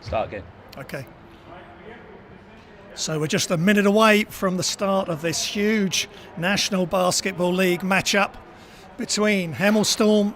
Start again. Okay. So we're just a minute away from the start of this huge National Basketball League matchup between Hemel Storm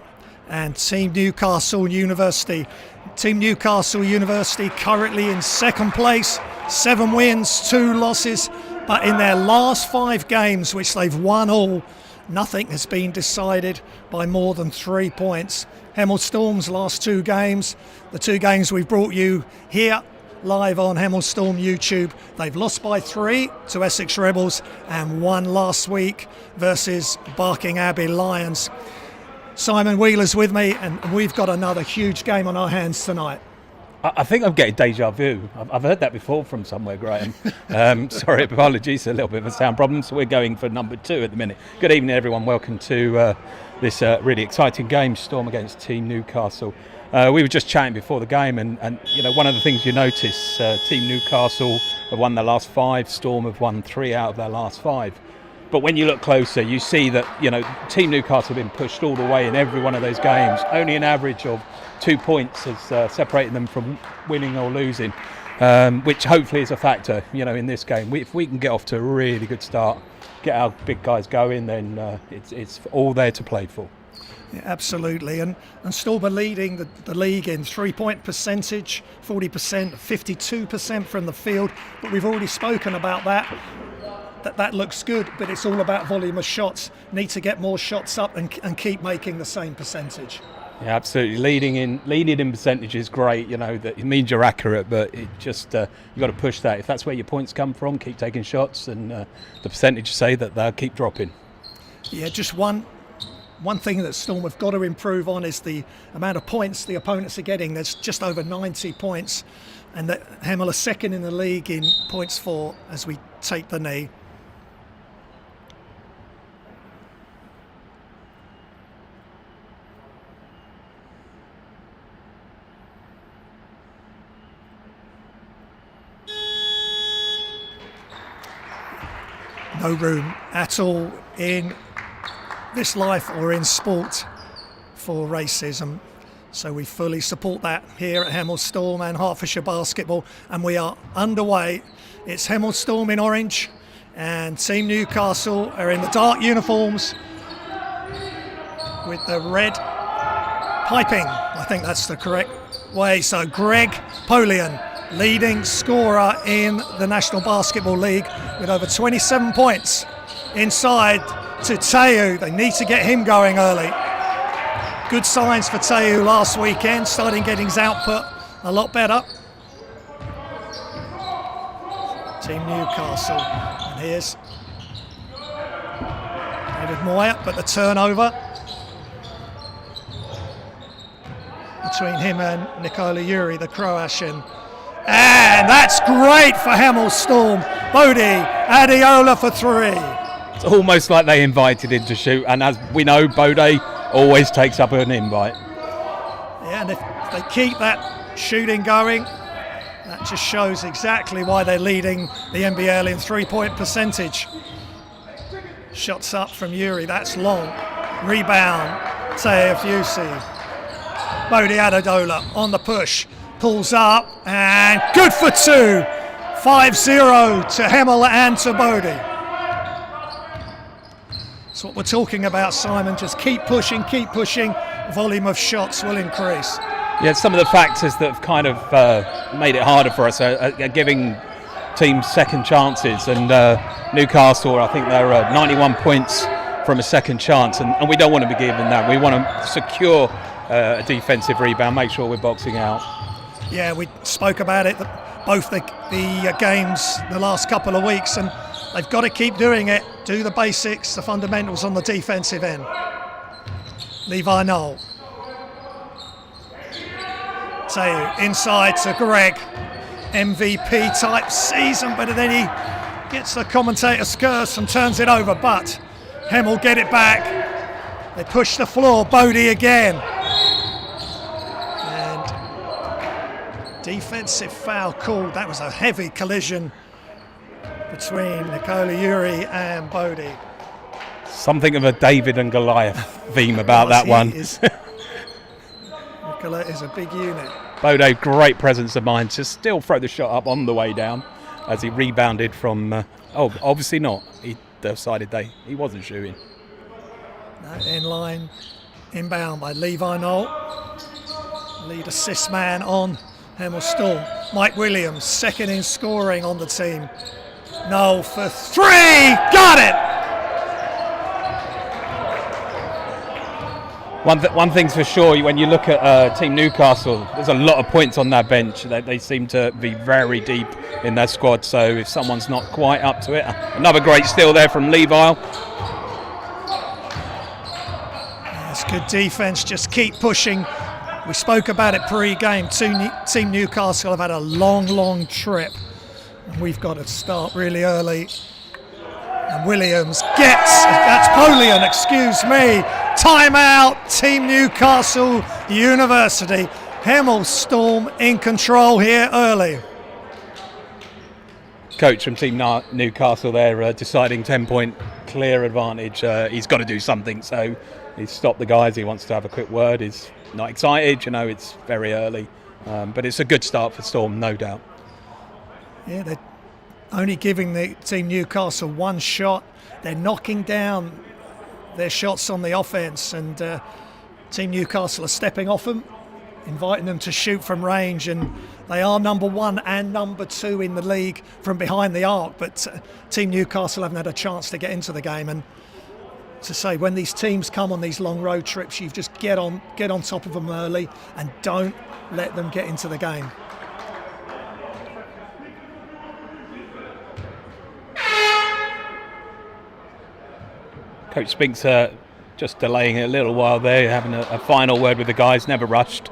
and Team Newcastle University. Team Newcastle University currently in second place, 7 wins, 2 losses, but in their last 5 games, which they've won all, nothing has been decided by more than 3 points. Hemel Storm's last 2 games, the 2 games we've brought you here live on Hemel Storm YouTube, they've lost by 3 to Essex Rebels and won last week versus Barking Abbey Lions. Simon Wheeler's with me, and we've got another huge game on our hands tonight. I think I'm getting deja vu. I've heard that before from somewhere, Graham. Sorry, apologies, a little bit of a sound problem. So we're going for number 2 at the minute. Good evening, everyone. Welcome to this really exciting game, Storm against Team Newcastle. We were just chatting before the game, and you know, one of the things you notice, Team Newcastle have won their last 5, Storm have won 3 out of their last 5. But when you look closer, you see that, you know, Team Newcastle have been pushed all the way in every one of those games. Only an average of 2 points has separated them from winning or losing, which hopefully is a factor, you know, in this game. If we can get off to a really good start, get our big guys going, then it's all there to play for. Yeah, absolutely, and Storm are leading the league in 3-point percentage, 40%, 52% from the field, but we've already spoken about that looks good, but it's all about volume of shots. Need to get more shots up and keep making the same percentage. Yeah, absolutely. Leading in percentage is great, you know, that it means you're accurate, but it just you've got to push that. If that's where your points come from, keep taking shots, and the percentage say that they'll keep dropping. Yeah, just one thing that Storm have got to improve on is the amount of points the opponents are getting. There's just over 90 points, and that Hemel are second in the league in points for as we take the knee. No room at all in this life or in sport for racism. So we fully support that here at Hemel Storm and Hertfordshire Basketball, and we are underway. It's Hemel Storm in orange and Team Newcastle are in the dark uniforms with the red piping. I think that's the correct way. So Greg Polian, leading scorer in the National Basketball League with over 27 points. Inside to Teu. They need to get him going early. Good signs for Teu last weekend, starting getting his output a lot better. Team Newcastle. And here's David Moyer, but the turnover between him and Nikola Yuri, the Croatian. And that's great for Hemel Storm. Bodie Adiola for 3. It's almost like they invited him to shoot, and as we know, Bodie always takes up an invite. Yeah, and if they keep that shooting going, that just shows exactly why they're leading the NBL in 3-point percentage. Shots up from Yuri, that's long. Rebound, Teofusi. Bodie Adiola on the push. Pulls up, and good for 2. 5-0 to Hemel and to Bodie. That's what we're talking about, Simon. Just keep pushing. Volume of shots will increase. Yeah, some of the factors that have kind of made it harder for us are giving teams second chances. And Newcastle, I think they're 91 points from a second chance, and we don't want to be given that. We want to secure a defensive rebound, make sure we're boxing out. Yeah, we spoke about it, both the games the last couple of weeks, and they've got to keep doing it, do the basics, the fundamentals on the defensive end. Levi Knoll. Teu inside to Greg. MVP type season, but then he gets the commentator's curse and turns it over, but Hemel get it back. They push the floor, Bodie again. Defensive foul called. That was a heavy collision between Nikola Yuri and Bodie. Something of a David and Goliath theme about that one. tackler is a big unit. Bodo, great presence of mind to still throw the shot up on the way down as he rebounded from. Obviously not. He decided he wasn't shooting. In line, inbound by Levi Knoll. Lead assist man on Hemel Storm. Mike Williams, second in scoring on the team. Knoll for three, got it! One thing's for sure, when you look at Team Newcastle, there's a lot of points on that bench. They seem to be very deep in their squad, so if someone's not quite up to it, another great steal there from Levi. That's good defence, just keep pushing. We spoke about it pre-game. Team Newcastle have had a long trip, and we've got to start really early. And Williams that's Polian, excuse me. Timeout, Team Newcastle University. Hemel Storm in control here early. Coach from Team Newcastle there deciding 10-point clear advantage. He's got to do something, so he's stopped the guys. He wants to have a quick word. He's not excited, it's very early. But it's a good start for Storm, no doubt. Yeah, they're only giving the Team Newcastle one shot. They're knocking down their shots on the offence, and Team Newcastle are stepping off them, inviting them to shoot from range, and they are number 1 and number 2 in the league from behind the arc, but Team Newcastle haven't had a chance to get into the game. And to say, when these teams come on these long road trips, you just get on top of them early and don't let them get into the game. Coach Spinks just delaying it a little while there, having a final word with the guys, never rushed.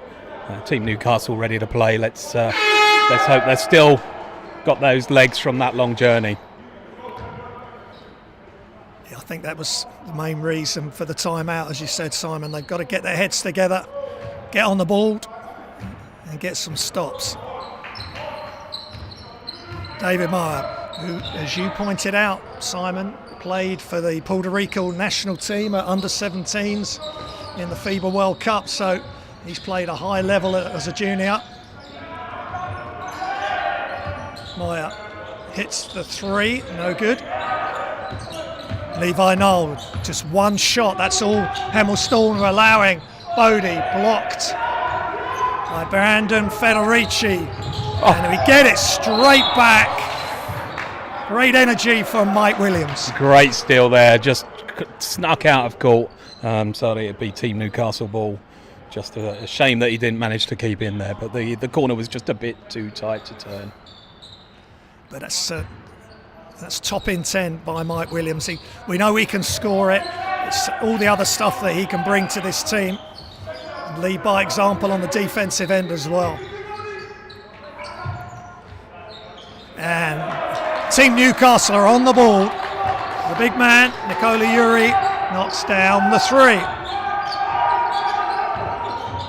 Team Newcastle ready to play. Let's hope they've still got those legs from that long journey. Yeah, I think that was the main reason for the timeout, as you said, Simon. They've got to get their heads together, get on the board, and get some stops. David Meyer, who, as you pointed out, Simon, played for the Puerto Rico national team at under-17s in the FIBA World Cup, so he's played a high level as a junior. Meyer hits the three, no good. Levi Knoll, just one shot, that's all Hemel Storm are allowing. Bodie blocked by Brandon Federici. And we get it straight back. Great energy from Mike Williams. Great steal there, just snuck out of court. So it'd be Team Newcastle ball. Just a shame that he didn't manage to keep in there, but the corner was just a bit too tight to turn. But that's top intent by Mike Williams. We know he can score it. It's all the other stuff that he can bring to this team. And lead by example on the defensive end as well. And Team Newcastle are on the ball. The big man, Nikola Yuri, knocks down the three.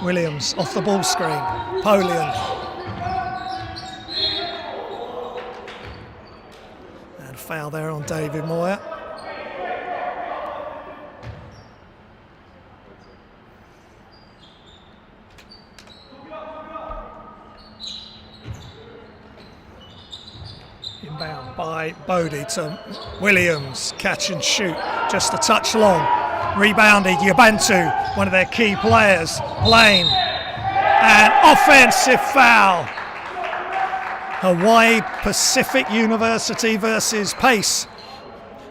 Williams off the ball screen. Polian. And a foul there on David Moyer. Inbound by Bodie to Williams. Catch and shoot. Just a touch long. Rebounded Yabantu, one of their key players. Lane. And offensive foul. Hawaii Pacific University versus Pace.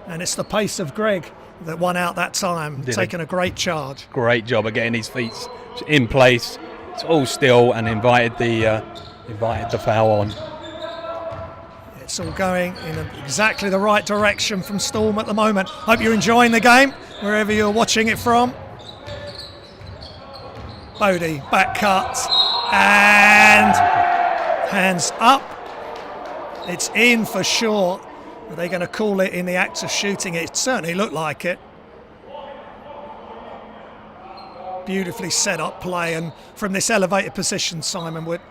And it's the Pace of Greg that won out that time, taking a great charge. Great job of getting his feet in place. It's all still and invited the foul on. It's all going in exactly the right direction from Storm at the moment. Hope you're enjoying the game, wherever you're watching it from. Bodie, back cut, and hands up. It's in for sure. Are they going to call it in the act of shooting? It certainly looked like it. Beautifully set up play, and from this elevated position, Simon, we're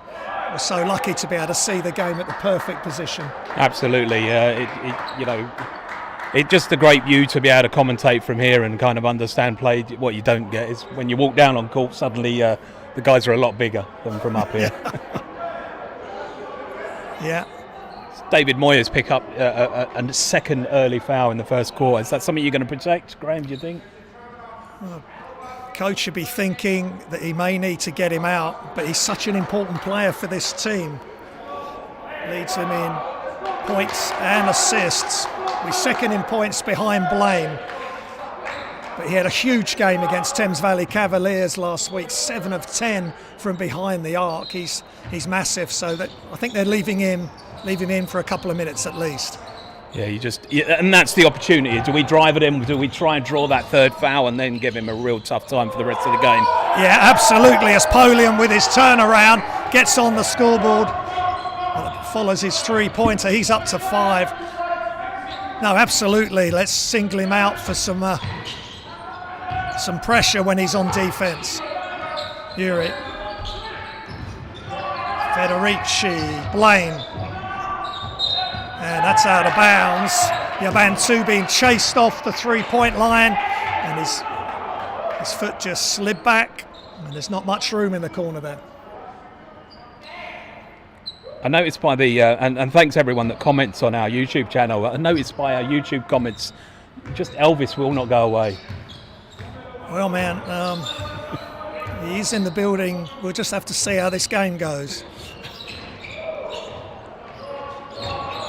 so lucky to be able to see the game at the perfect position. Absolutely, it's just a great view to be able to commentate from here and kind of understand play. What you don't get is when you walk down on court, suddenly the guys are a lot bigger than from up here. Yeah. David Moyes pick up a second early foul in the first quarter. Is that something you're going to protect, Graham, do you think? Coach should be thinking that he may need to get him out, but he's such an important player for this team. Leads him in points and assists. We're second in points behind Blaine. But he had a huge game against Thames Valley Cavaliers last week, 7 of 10 from behind the arc. He's massive, so that I think they're leaving him in for a couple of minutes at least. Yeah, and that's the opportunity. Do we drive at him? Do we try and draw that third foul and then give him a real tough time for the rest of the game? Yeah, absolutely. As Polian with his turnaround gets on the scoreboard, follows his 3-pointer. He's up to 5. No, absolutely. Let's single him out for some pressure when he's on defence. Yuri, Federici, Blaine. And that's out of bounds. Yabantu being chased off the 3-point line, and his foot just slid back, and there's not much room in the corner there. I noticed by the and thanks everyone that comments on our YouTube channel. I noticed by our YouTube comments, just Elvis will not go away. Well, man, he's in the building. We'll just have to see how this game goes.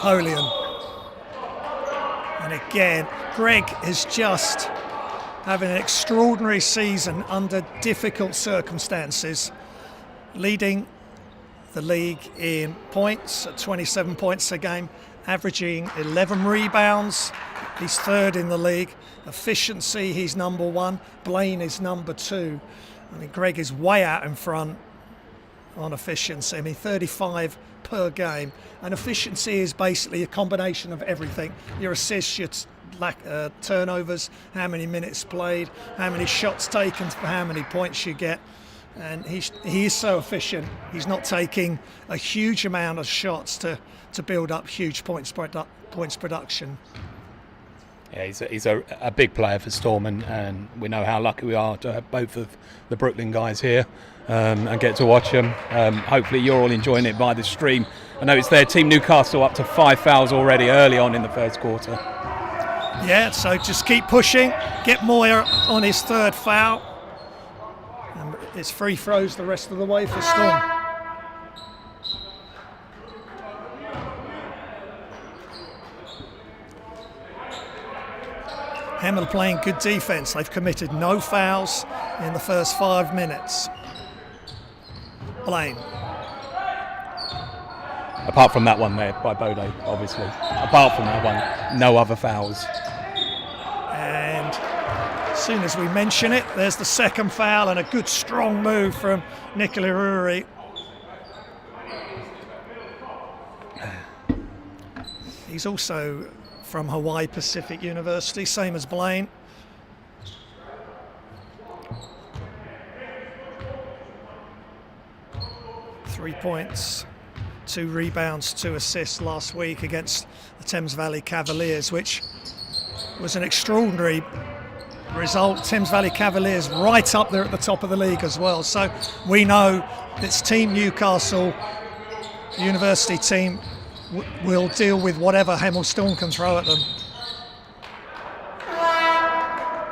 Polian. And again, Greg is just having an extraordinary season under difficult circumstances, leading the league in points at 27 points a game, averaging 11 rebounds. He's third in the league. Efficiency, he's number 1. Blaine is number 2. I mean, Greg is way out in front on efficiency. I mean, 35 per game. And efficiency is basically a combination of everything. Your assists, your turnovers, how many minutes played, how many shots taken for how many points you get. And he is so efficient. He's not taking a huge amount of shots to build up huge points production. Yeah, he's a big player for Storm, and we know how lucky we are to have both of the Brooklyn guys here and get to watch them. Hopefully you're all enjoying it by the stream. I know it's their team Newcastle up to 5 fouls already early on in the first quarter. Yeah, so just keep pushing. Get Moyer on his 3rd foul. And it's free throws the rest of the way for Storm. Hemel playing good defence. They've committed no fouls in the first 5 minutes. Blaine. Apart from that one there by Bode, obviously. Apart from that one, no other fouls. And as soon as we mention it, there's the 2nd foul and a good strong move from Nicola Ruri. He's also from Hawaii Pacific University, same as Blaine. Three points, 2 rebounds, 2 assists last week against the Thames Valley Cavaliers, which was an extraordinary result. Thames Valley Cavaliers right up there at the top of the league as well. So we know this team Newcastle, the university team, will deal with whatever Hemel Storm can throw at them.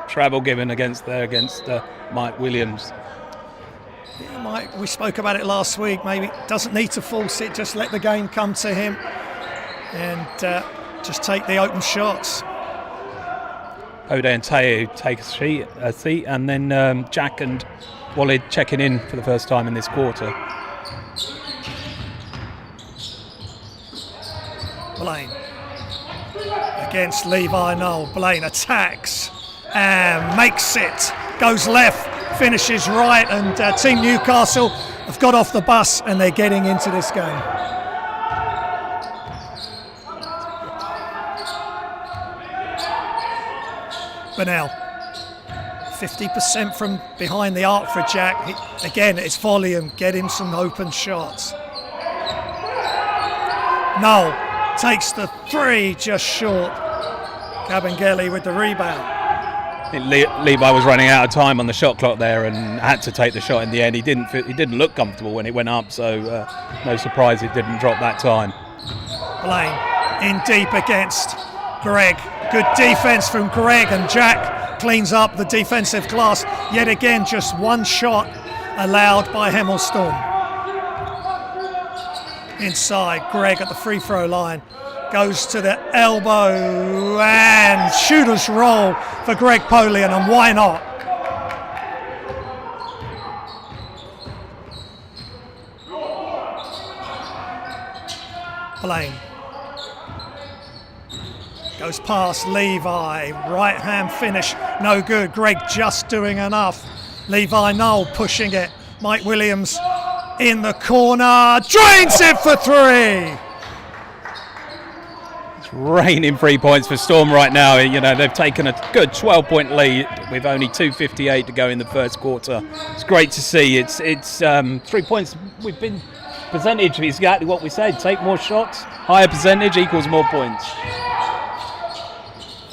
Travel given against Mike Williams. Yeah, Mike, we spoke about it last week. Maybe doesn't need to force it, just let the game come to him and just take the open shots. Ode and Teo take a seat, and then Jack and Walid checking in for the first time in this quarter. Blaine against Levi Knoll. Blaine attacks and makes it. Goes left, finishes right, and Team Newcastle have got off the bus and they're getting into this game. Bernal, 50% from behind the arc for Jack. Again, it's volume. Get him some open shots. Knoll takes the 3, just short. Cabangeli with the rebound. I think Levi was running out of time on the shot clock there and had to take the shot in the end. He didn't look comfortable when it went up, so no surprise it didn't drop that time. Blaine in deep against Greg. Good defence from Greg, and Jack cleans up the defensive glass. Yet again, just one shot allowed by Hemel Storm. Inside, Greg at the free throw line. Goes to the elbow and shooter's roll for Greg Polian, and why not? Blaine goes past Levi, right hand finish, no good. Greg just doing enough. Levi Knoll pushing it. Mike Williams in the corner, drains it for three. Raining 3 points for Storm right now. You know, they've taken a good 12-point lead with only 2:58 to go in the first quarter. It's great to see. It's 3 points. We've been percentage is exactly what we said. Take more shots, higher percentage equals more points.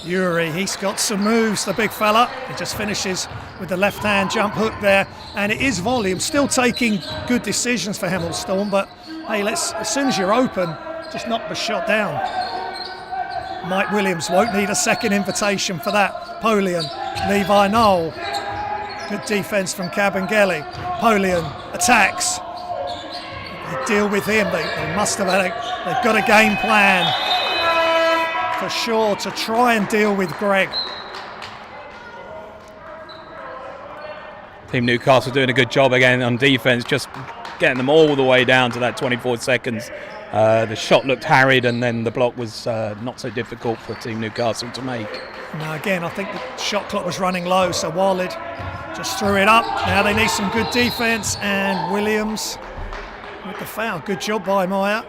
Yuri, he's got some moves, the big fella. He just finishes with the left-hand jump hook there, and it is volume. Still taking good decisions for Hemel Storm, but hey, as soon as you're open, just knock the shot down. Mike Williams won't need a second invitation for that. Polian, Levi Knoll. Good defence from Cabangeli. Polian attacks. They deal with him. They must have they've got a game plan for sure to try and deal with Greg. Team Newcastle doing a good job again on defence, just getting them all the way down to that 24 seconds. The shot looked harried, and then the block was not so difficult for Team Newcastle to make. Now again, I think the shot clock was running low, so Walid just threw it up. Now they need some good defence, and Williams with the foul. Good job by Meyer.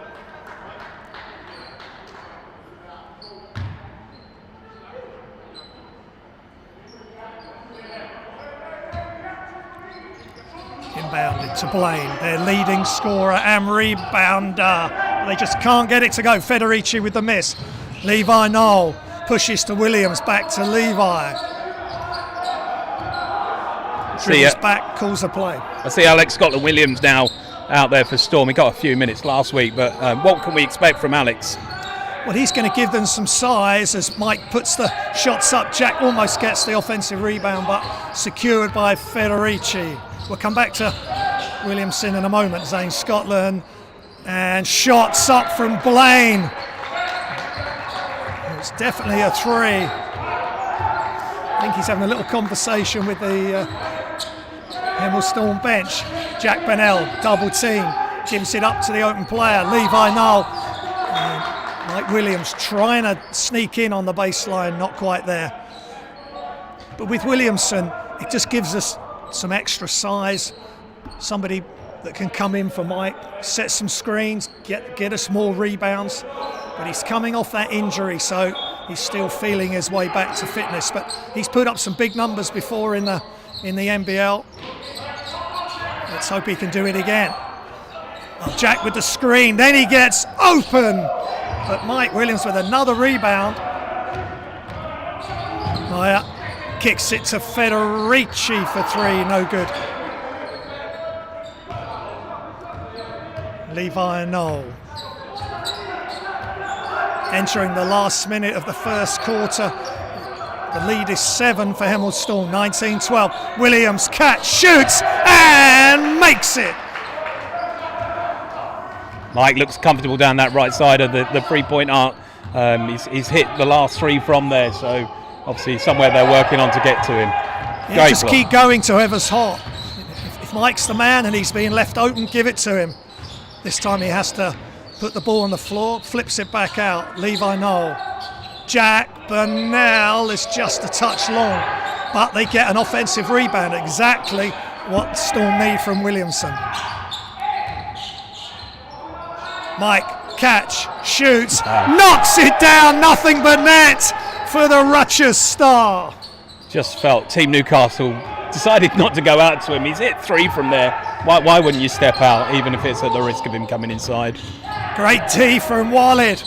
Inbounded to Blaine, their leading scorer and rebounder. They just can't get it to go. Federici with the miss. Levi Knoll pushes to Williams, back to Levi. Dribbles back, calls the play. I see Alex Scotland-Williams now out there for Storm. He got a few minutes last week, but what can we expect from Alex? Well, he's going to give them some size as Mike puts the shots up. Jack almost gets the offensive rebound, but secured by Federici. We'll come back to Williamson in a moment. Zane Scotland, and shots up from Blaine. It's definitely a three. I think he's having a little conversation with the Hemel Storm bench. Jack Bennell, double team, gives it up to the open player, Levi Knoll. Mike Williams trying to sneak in on the baseline, not quite there. But with Williamson, it just gives us some extra size, somebody that can come in for Mike, set some screens, get us more rebounds. But he's coming off that injury, so he's still feeling his way back to fitness. But he's put up some big numbers before in the NBL. Let's hope he can do it again. Oh, Jack with the screen, then he gets open. But Mike Williams with another rebound. Meyer kicks it to Federici for three, no good. Levi Knoll. Entering the last minute of the first quarter. The lead is 7 for Hemel Storm, 19-12. Williams catch, shoots, and makes it. Mike looks comfortable down that right side of the 3-point arc. He's hit the last three from there, so obviously somewhere they're working on to get to him. Yeah, just keep going to whoever's hot. If Mike's the man and he's being left open, give it to him. This time he has to put the ball on the floor, flips it back out. Levi Knoll. Jack Burnell is just a touch long, but they get an offensive rebound, exactly what Storm need from Williamson. Mike, catch, shoots, knocks it down, nothing but net for the Rutgers star. Just felt Team Newcastle decided not to go out to him. He's hit three from there. Why wouldn't you step out, even if it's at the risk of him coming inside? Great tee from Walid.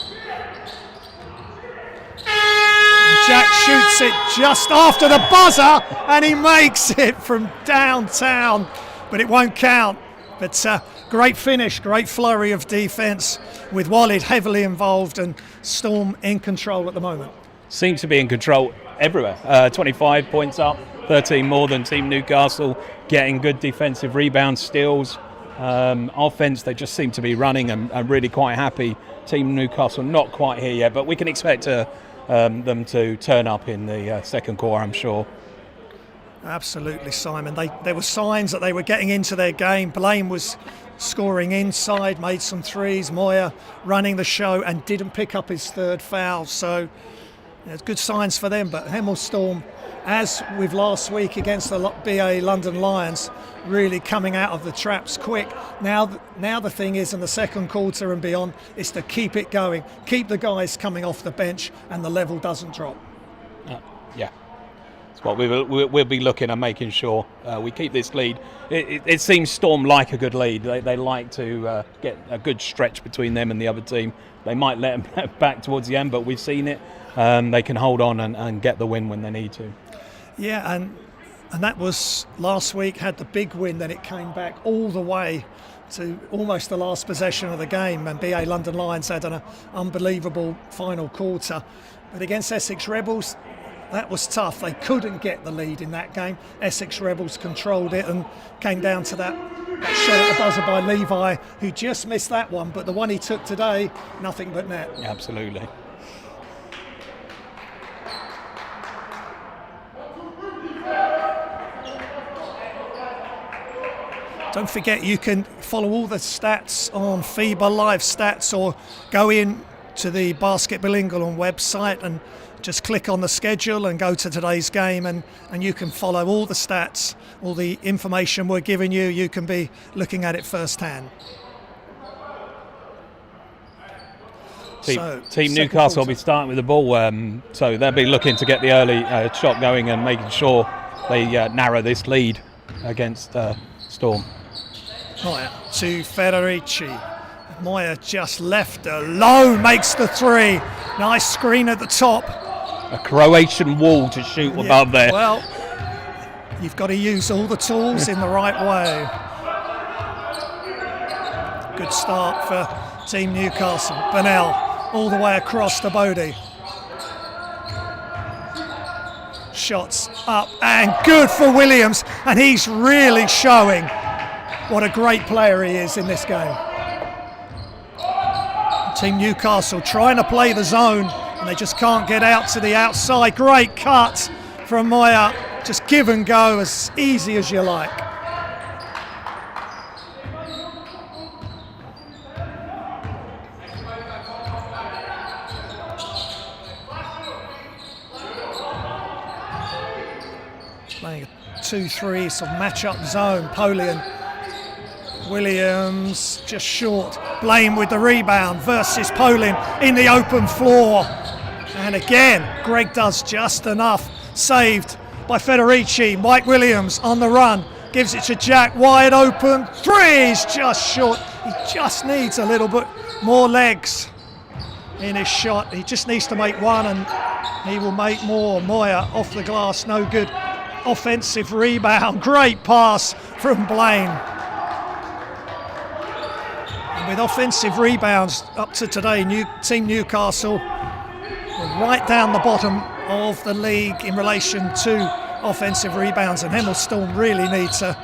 Jack shoots it just after the buzzer, and he makes it from downtown, but it won't count. But great finish, great flurry of defence with Walid heavily involved and Storm in control at the moment. Seems to be in control everywhere. 25 points up, 13 more than Team Newcastle, getting good defensive rebounds, steals. Offense, they just seem to be running and really quite happy. Team Newcastle not quite here yet, but we can expect them to turn up in the second quarter, I'm sure. Absolutely, Simon. There were signs that they were getting into their game. Blaine was scoring inside, made some threes. Moya running the show and didn't pick up his third foul. So there's good signs for them. But Hemel Storm, as with last week against the BA London Lions, really coming out of the traps quick. Now the thing is, in the second quarter and beyond, is to keep it going, keep the guys coming off the bench, and the level doesn't drop. Yeah. What we'll be looking at, making sure we keep this lead. It seems Storm like a good lead. They like to get a good stretch between them and the other team. They might let them back towards the end, but we've seen it. They can hold on and get the win when they need to. Yeah, and that was last week, had the big win, then it came back all the way to almost the last possession of the game, and BA London Lions had an unbelievable final quarter. But against Essex Rebels, that was tough. They couldn't get the lead in that game. Essex Rebels controlled it and came down to that shot at the buzzer by Levi, who just missed that one. But the one he took today, nothing but net. Absolutely. Don't forget, you can follow all the stats on FIBA Live Stats, or go in to the Basketball England website and just click on the schedule and go to today's game, and you can follow all the stats, all the information we're giving you. You can be looking at it firsthand. Team Newcastle will be starting with the ball, so they'll be looking to get the early shot going and making sure they narrow this lead against Storm. Moya to Federici. Moya just left alone, makes the three. Nice screen at the top. A Croatian wall to shoot above there. Well, you've got to use all the tools in the right way. Good start for Team Newcastle. Burnell all the way across to Bodie. Shots up and good for Williams, and he's really showing what a great player he is in this game. Team Newcastle trying to play the zone, and they just can't get out to the outside. Great cut from Moya. Just give and go as easy as you like. Playing a 2-3 sort of match-up zone. Polian. Williams just short. Blaine with the rebound versus Polin in the open floor. And again, Greg does just enough. Saved by Federici. Mike Williams on the run. Gives it to Jack, wide open. Three's just short. He just needs a little bit more legs in his shot. He just needs to make one and he will make more. Moya off the glass, no good. Offensive rebound. Great pass from Blaine. With offensive rebounds up to today, Team Newcastle right down the bottom of the league in relation to offensive rebounds, and Hemel Storm really need to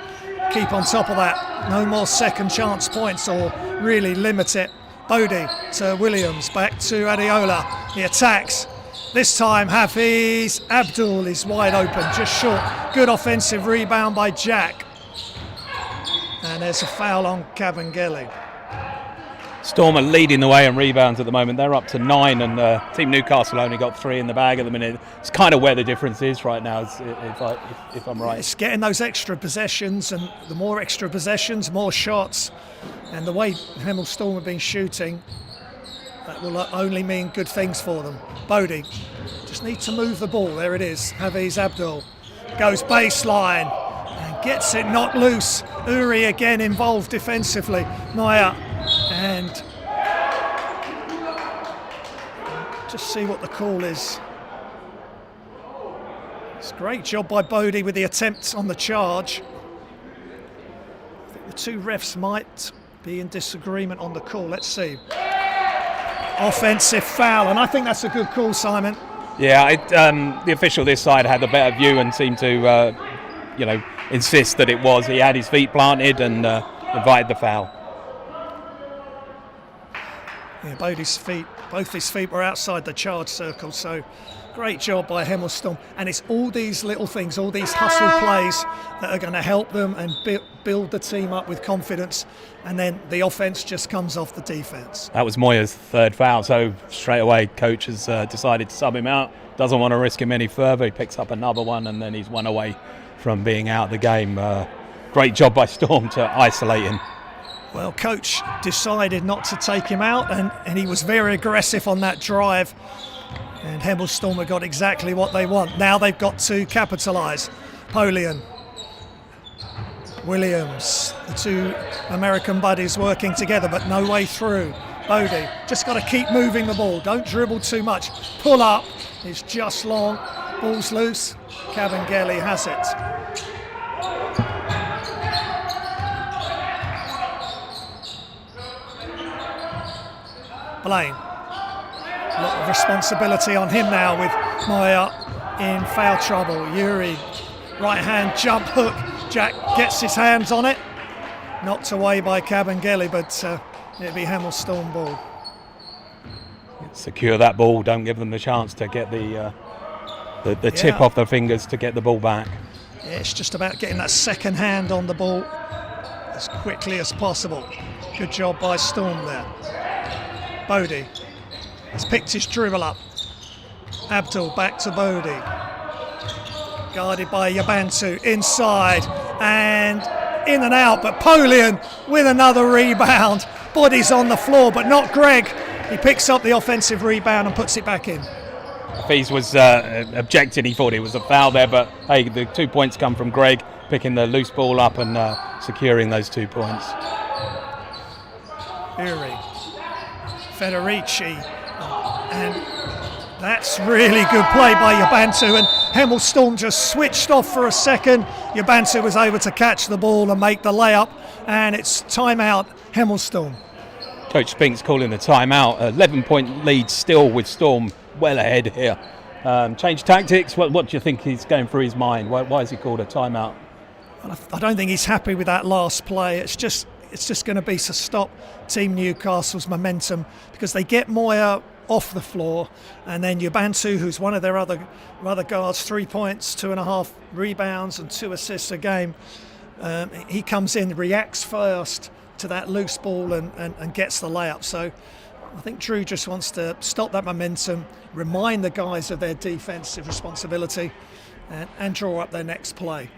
keep on top of that. No more second chance points or really limit it. Bodie to Williams, back to Adeola. He attacks. This time Hafiz Abdul is wide open, just short. Good offensive rebound by Jack. And there's a foul on Kabengele. Storm are leading the way in rebounds at the moment. They're up to 9, and Team Newcastle only got 3 in the bag at the minute. It's kind of where the difference is right now, if I'm right. It's getting those extra possessions, and the more extra possessions, more shots. And the way Hemel Storm have been shooting, that will only mean good things for them. Bodie just needs to move the ball. There it is. Hafiz Abdul goes baseline and gets it knocked loose. Uri again involved defensively. Moya. And just see what the call is. It's a great job by Bodie with the attempt on the charge. I think the two refs might be in disagreement on the call. Let's see. Offensive foul, and I think that's a good call, Simon. Yeah, the official this side had a better view and seemed to, insist that it was. He had his feet planted and invited the foul. Yeah, both his feet were outside the charge circle, so great job by Hemel Storm. And it's all these little things, all these hustle plays that are going to help them and build the team up with confidence, and then the offence just comes off the defence. That was Moya's third foul, so straight away coach has decided to sub him out. Doesn't want to risk him any further. He picks up another one, and then he's one away from being out of the game. Great job by Storm to isolate him. Well, coach decided not to take him out, and he was very aggressive on that drive. And Hemel Storm have got exactly what they want. Now they've got to capitalise. Polian, Williams, the two American buddies working together, but no way through. Bodie, just got to keep moving the ball. Don't dribble too much. Pull up is just long. Ball's loose. Cavangeli has it. Blaine. A lot of responsibility on him now with Moya in foul trouble. Yuri, right hand jump hook. Jack gets his hands on it. Knocked away by Cavangeli, but it'll be Hemel Storm ball. Secure that ball. Don't give them the chance to get the tip off their fingers to get the ball back. Yeah, it's just about getting that second hand on the ball as quickly as possible. Good job by Storm there. Bodie has picked his dribble up. Abdul back to Bodie. Guarded by Yabantu inside and in and out, but Polian with another rebound. Body's on the floor, but not Greg. He picks up the offensive rebound and puts it back in. Fees was objecting. He thought it was a foul there, but hey, the 2 points come from Greg picking the loose ball up and securing those 2 points. Uri, Federici, and that's really good play by Yabantu, and Hemel Storm just switched off for a second. Yabantu was able to catch the ball and make the layup, and it's timeout Hemel Storm. Coach Spink's calling the timeout. 11-point lead still with Storm well ahead here. Change tactics. What do you think he's going through his mind? Why has he called a timeout? I don't think he's happy with that last play. It's just going to be to stop Team Newcastle's momentum, because they get Moya off the floor, and then Yabantu, who's one of their other guards, 3 points, 2.5 rebounds and 2 assists a game. He comes in, reacts first to that loose ball and gets the layup. So I think Drew just wants to stop that momentum, remind the guys of their defensive responsibility, and draw up their next play.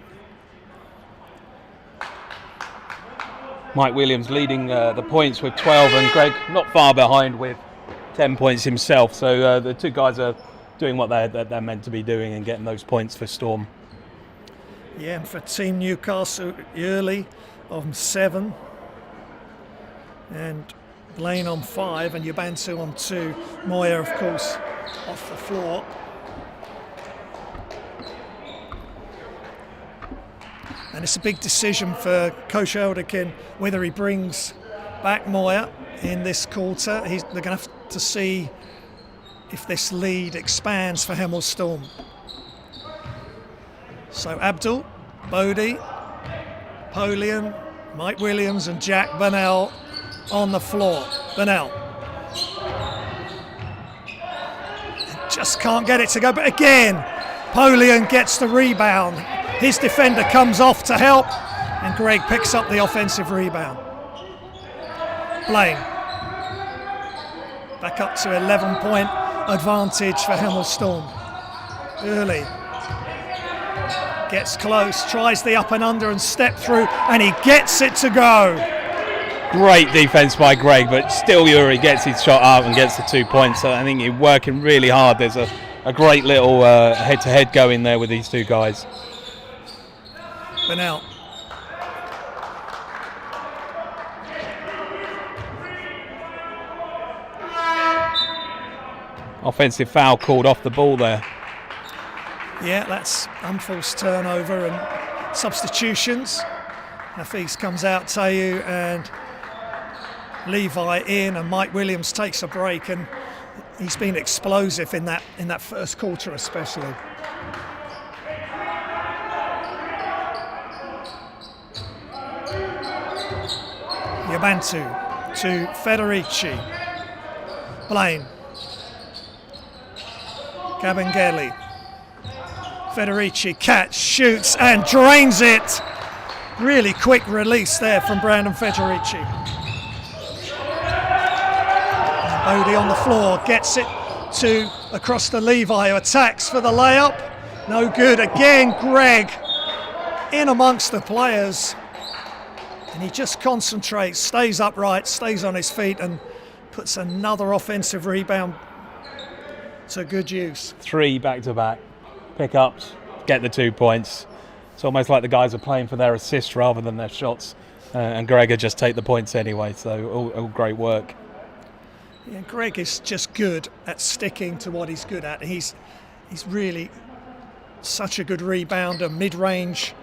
Mike Williams leading the points with 12, and Greg not far behind with 10 points himself. So the two guys are doing what they're meant to be doing and getting those points for Storm. Yeah, and for Team Newcastle, early on 7, and Blaine on 5, and Yabantu on 2. Moya, of course, off the floor. And it's a big decision for Coach Elderkin whether he brings back Moya in this quarter. They're going to have to see if this lead expands for Hemel Storm. So Abdul, Bodie, Polian, Mike Williams and Jack Burnell on the floor. Burnell just can't get it to go, but again Polian gets the rebound. His defender comes off to help, and Greg picks up the offensive rebound. Blaine back up to 11-point advantage for Hemel Storm. Early gets close, tries the up and under and step through, and he gets it to go. Great defense by Greg, but still Yuri gets his shot up and gets the 2 points. So I think he's working really hard. There's a great little head-to-head going there with these two guys. Burnell. Offensive foul called off the ball there. Yeah, that's unforced turnover and substitutions. Hafiz comes out, Tayu and Levi in, and Mike Williams takes a break, and he's been explosive in that first quarter especially. Yabantu to Federici. Blaine. Kabengele. Federici catch, shoots and drains it. Really quick release there from Brandon Federici. Bodie on the floor, gets it to across to Levi, who attacks for the layup. No good again. Greg in amongst the players. And he just concentrates, stays upright, stays on his feet, and puts another offensive rebound to good use. 3 back-to-back pickups, get the 2 points. It's almost like the guys are playing for their assists rather than their shots. And Gregor just take the points anyway, so all great work. Yeah, Greg is just good at sticking to what he's good at. He's really such a good rebounder, mid-range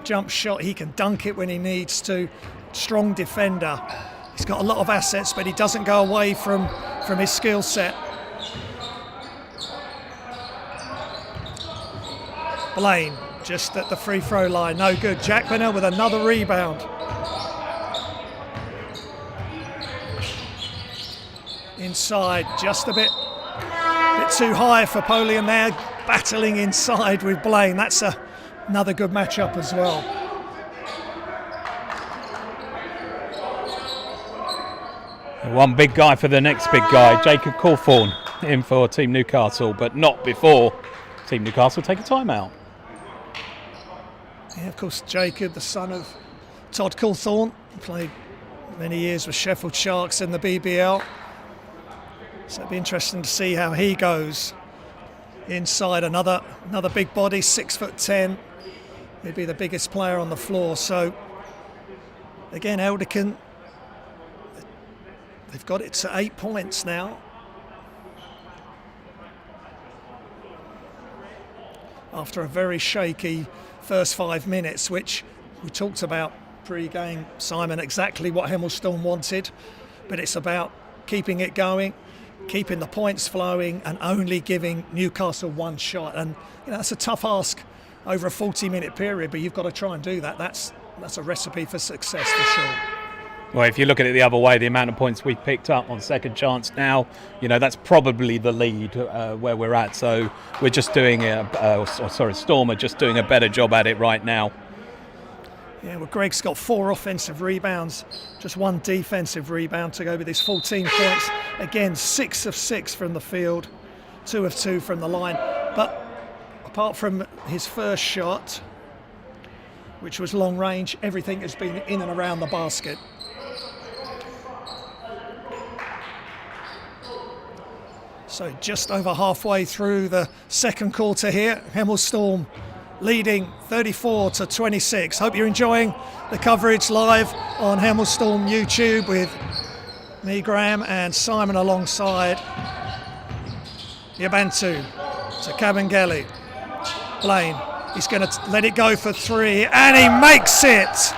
jump shot. He can dunk it when he needs to. Strong defender. He's got a lot of assets, but he doesn't go away from his skill set. Blaine just at the free throw line, no good. Jack Bennell with another rebound. Inside, just a bit too high for Polian there, battling inside with Blaine. That's another good matchup as well. One big guy for the next big guy, Jacob Cawthorne, in for Team Newcastle, but not before Team Newcastle take a timeout. Yeah, of course, Jacob, the son of Todd Cawthorne, played many years with Sheffield Sharks in the BBL. So it'll be interesting to see how he goes inside. Another big body, 6'10". He'd be the biggest player on the floor. So again, Elderkin, they've got it to 8 points now. After a very shaky first 5 minutes, which we talked about pre-game, Simon, exactly what Hemel Storm wanted, but it's about keeping it going, keeping the points flowing, and only giving Newcastle one shot. And that's a tough ask over a 40-minute period, but you've got to try and do that. That's a recipe for success for sure. Well, if you look at it the other way, the amount of points we've picked up on second chance now, that's probably the lead where we're at. So we're just doing Storm are just doing a better job at it right now. Yeah, well, Greg's got 4 offensive rebounds, just 1 defensive rebound to go with his 14 points. Again, 6 of 6 from the field, 2 of 2 from the line. But apart from his first shot, which was long range, everything has been in and around the basket. So just over halfway through the second quarter here, Hemel Storm leading 34-26. Hope you're enjoying the coverage live on Hemel Storm YouTube with me, Graham, and Simon alongside. Yabantu to Kabengele. Blaine, he's going to let it go for 3, and he makes it!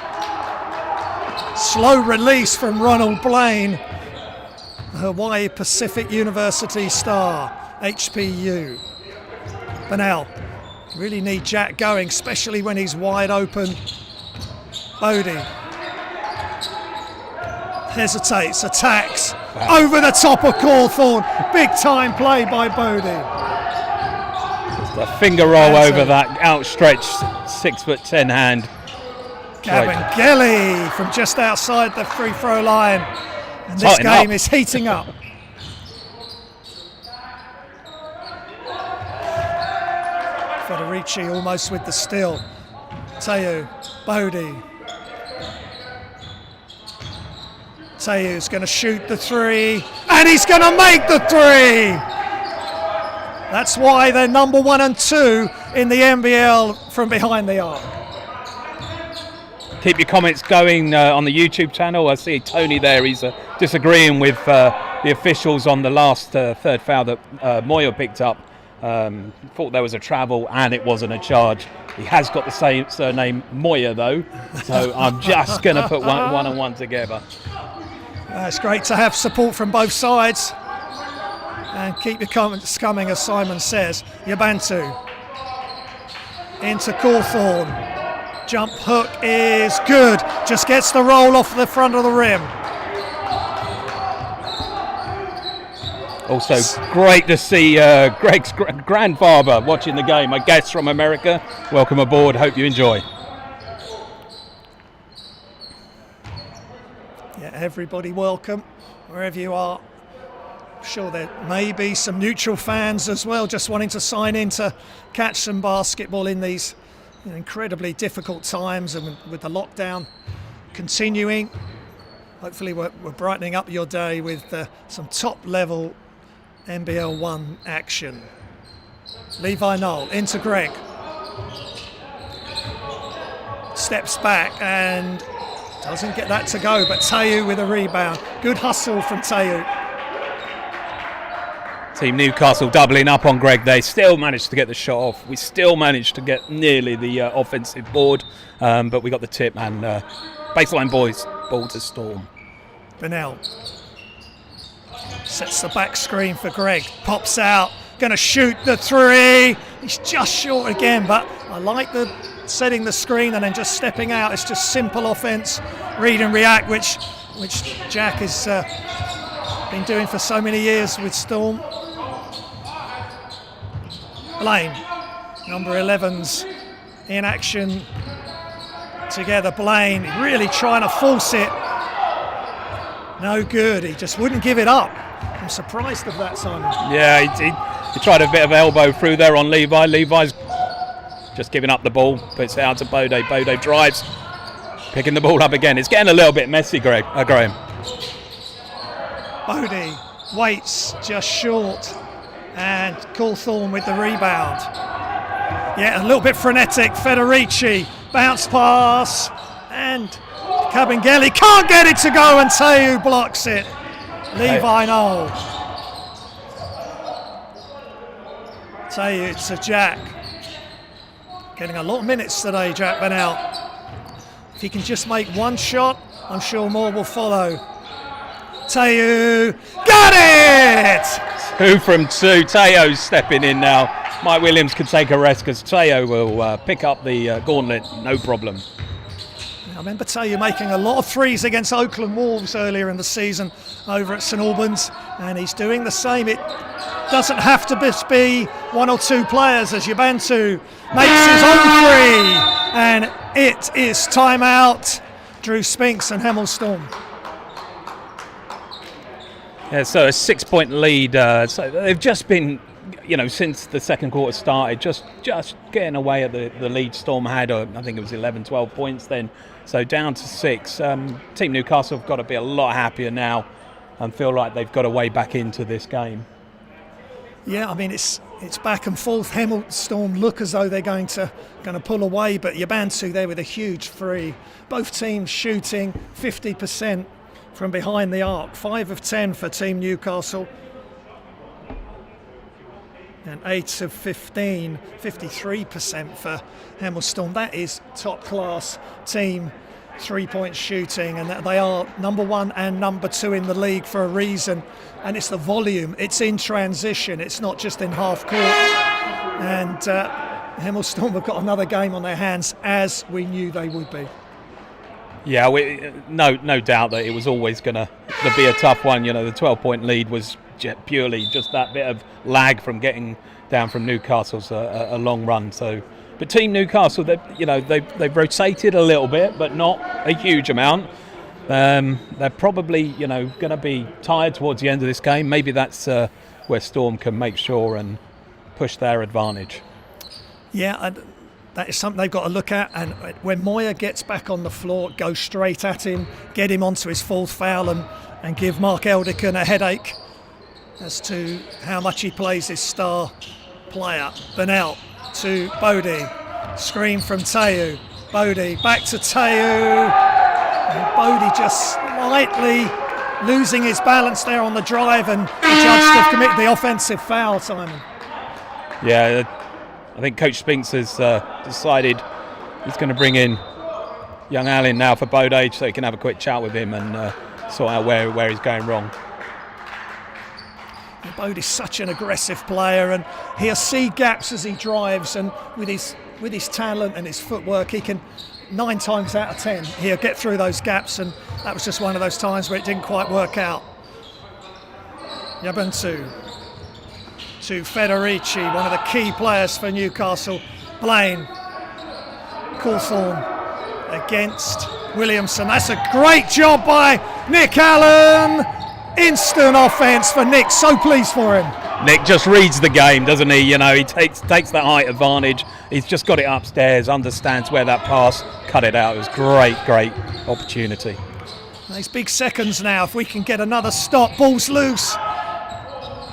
Slow release from Ronald Blaine, the Hawaii Pacific University star, HPU. Bennell, really need Jack going, especially when he's wide open. Bodie hesitates, attacks, over the top of Cawthorne. Big time play by Bodie. Just a finger roll over that outstretched 6'10" hand. Kabengele from just outside the free throw line. And this game is heating up. Federici almost with the steal. Tayu, Bodie. Tayu's going to shoot the 3, and he's going to make the 3! That's why they're number 1 and 2 in the NBL from behind the arc. Keep your comments going on the YouTube channel. I see Tony there. He's disagreeing with the officials on the last third foul that Moyo picked up Thought there was a travel and it wasn't a charge. He has got the same surname Moyer though, so I'm just going to put one and one together. It's great to have support from both sides. And keep your comments coming, as Simon says. Yabantu into Cawthorne. Jump hook is good. Just gets the roll off the front of the rim. Also, great to see Greg's grandfather watching the game, I guess, from America. Welcome aboard. Hope you enjoy. Yeah, everybody welcome, wherever you are. I'm sure there may be some neutral fans as well, just wanting to sign in to catch some basketball in these incredibly difficult times, and with the lockdown continuing. Hopefully we're brightening up your day with some top-level NBL 1 action. Levi Knoll into Greg. Steps back and doesn't get that to go, but Tayu with a rebound. Good hustle from Tayu. Team Newcastle doubling up on Greg. They still managed to get the shot off. We still managed to get nearly the offensive board, but we got the tip and baseline ball to Storm. Bennell sets the back screen for Greg. Pops out, going to shoot the three. He's just short again, but I like the setting the screen and then just stepping out. It's just simple offense, read and react, which Jack has been doing for so many years with Storm. Blaine, number 11's in action together. Blaine really trying to force it. No good. He just wouldn't give it up. I'm surprised of that, Simon. Yeah, he tried a bit of elbow through there on Levi. Levi's just giving up the ball. Puts it out to Bode. Bode drives. Picking the ball up again. It's getting a little bit messy, Graham. Bode waits just short. And Cawthorne with the rebound. Yeah, a little bit frenetic. Federici, bounce pass. And Kabengele can't get it to go, and Tayu blocks it. Levi Knoll. Tayu to Jack. Getting a lot of minutes today, Jack Bennell. If he can just make one shot, I'm sure more will follow. Tayu, got it! 2 from 2. Tayo's stepping in now. Mike Williams can take a rest because Tayo will pick up the gauntlet, no problem. I remember Tayu making a lot of threes against Oakland Wolves earlier in the season over at St Albans, and he's doing the same. It doesn't have to just be one or two players, as Yabantu makes his own three, and it is timeout. Drew Spinks and Hemel Storm. Yeah, so a 6-point lead. So they've just been, since the second quarter started, just getting away at the lead Storm had. I think it was 11, 12 points then. So down to 6. Team Newcastle have got to be a lot happier now and feel like they've got a way back into this game. Yeah, I mean it's back and forth. Hemel Storm look as though they're going to pull away, but Yabantu there with a huge three. Both teams shooting 50% from behind the arc. 5 of 10 for Team Newcastle. And 8 of 15, 53% for Hemel Storm. That is top class team 3-point shooting, and they are number 1 and number 2 in the league for a reason. And it's the volume, it's in transition, it's not just in half court. And Hemel Storm have got another game on their hands, as we knew they would be. Yeah, no doubt that it was always going to be a tough one. The 12-point lead was purely just that bit of lag from getting down from Newcastle's a long run. So, but Team Newcastle, they've rotated a little bit, but not a huge amount. They're probably going to be tired towards the end of this game. Maybe that's where Storm can make sure and push their advantage. Yeah, and that is something they've got to look at. And when Moyer gets back on the floor, go straight at him, get him onto his fourth foul, and give Mark Eldican a headache as to how much he plays his star player. Bennell to Bode, screen from Tayu. Bode back to Tayu. And Bode just slightly losing his balance there on the drive, and the judge have committed the offensive foul, Simon. Yeah, I think Coach Spinks has decided he's going to bring in young Alan now for Bode so he can have a quick chat with him and sort out where he's going wrong. Bode is such an aggressive player, and he'll see gaps as he drives, and with his talent and his footwork, he can 9 times out of 10 he'll get through those gaps, and that was just one of those times where it didn't quite work out. Yabantu to Federici, one of the key players for Newcastle. Blaine, Cawthorne against Williamson. That's a great job by Nick Allen. Instant offence for Nick, so pleased for him. Nick just reads the game, doesn't he? You know, he takes that height advantage. He's just got it upstairs, understands where that pass, cut it out. It was great opportunity. These big seconds now, if we can get another stop, ball's loose.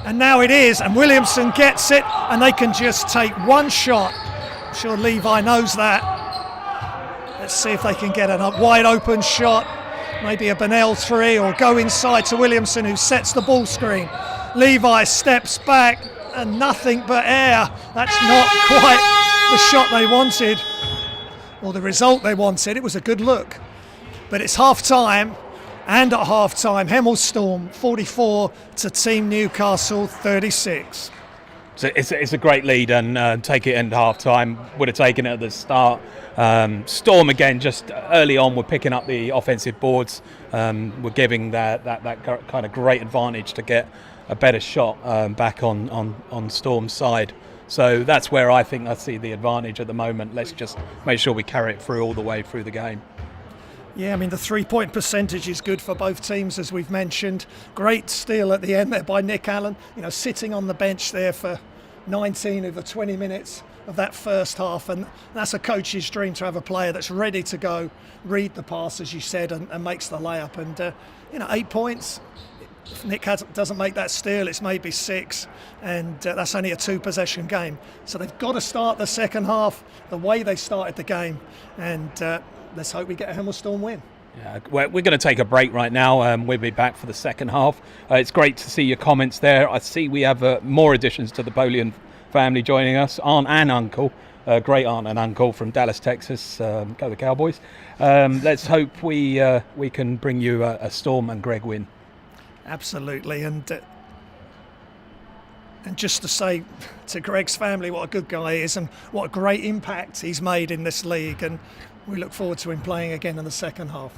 And now it is, and Williamson gets it, and they can just take one shot. I'm sure Levi knows that. Let's see if they can get a wide open shot. Maybe a Bonnell 3, or go inside to Williamson, who sets the ball screen. Levi steps back, and nothing but air. That's not quite the shot they wanted, or the result they wanted. It was a good look. But it's half-time, and at half-time, Hemel Storm 44 to Team Newcastle 36. So it's a great lead, and take it in half-time. Would have taken it at the start. Storm again, just early on, we're picking up the offensive boards. We're giving that kind of great advantage to get a better shot back on Storm's side. So that's where I think I see the advantage at the moment. Let's just make sure we carry it through all the way through the game. Yeah, I mean, the 3-point percentage is good for both teams, as we've mentioned. Great steal at the end there by Nick Allen, sitting on the bench there for 19 of the 20 minutes of that first half, and that's a coach's dream, to have a player that's ready to go, read the pass, as you said, and makes the layup. And 8 points. If Nick doesn't make that steal, it's maybe 6, and that's only a 2-possession game. So they've got to start the second half the way they started the game, and let's hope we get a Hemel Storm win. Yeah, we're going to take a break right now. We'll be back for the second half. It's great to see your comments there. I see we have more additions to the Bolian family joining us. Aunt and uncle, great aunt and uncle from Dallas, Texas. Go the Cowboys. Let's hope we can bring you a Storm and Greg win. Absolutely, and just to say to Greg's family what a good guy he is and what a great impact he's made in this league, and we look forward to him playing again in the second half.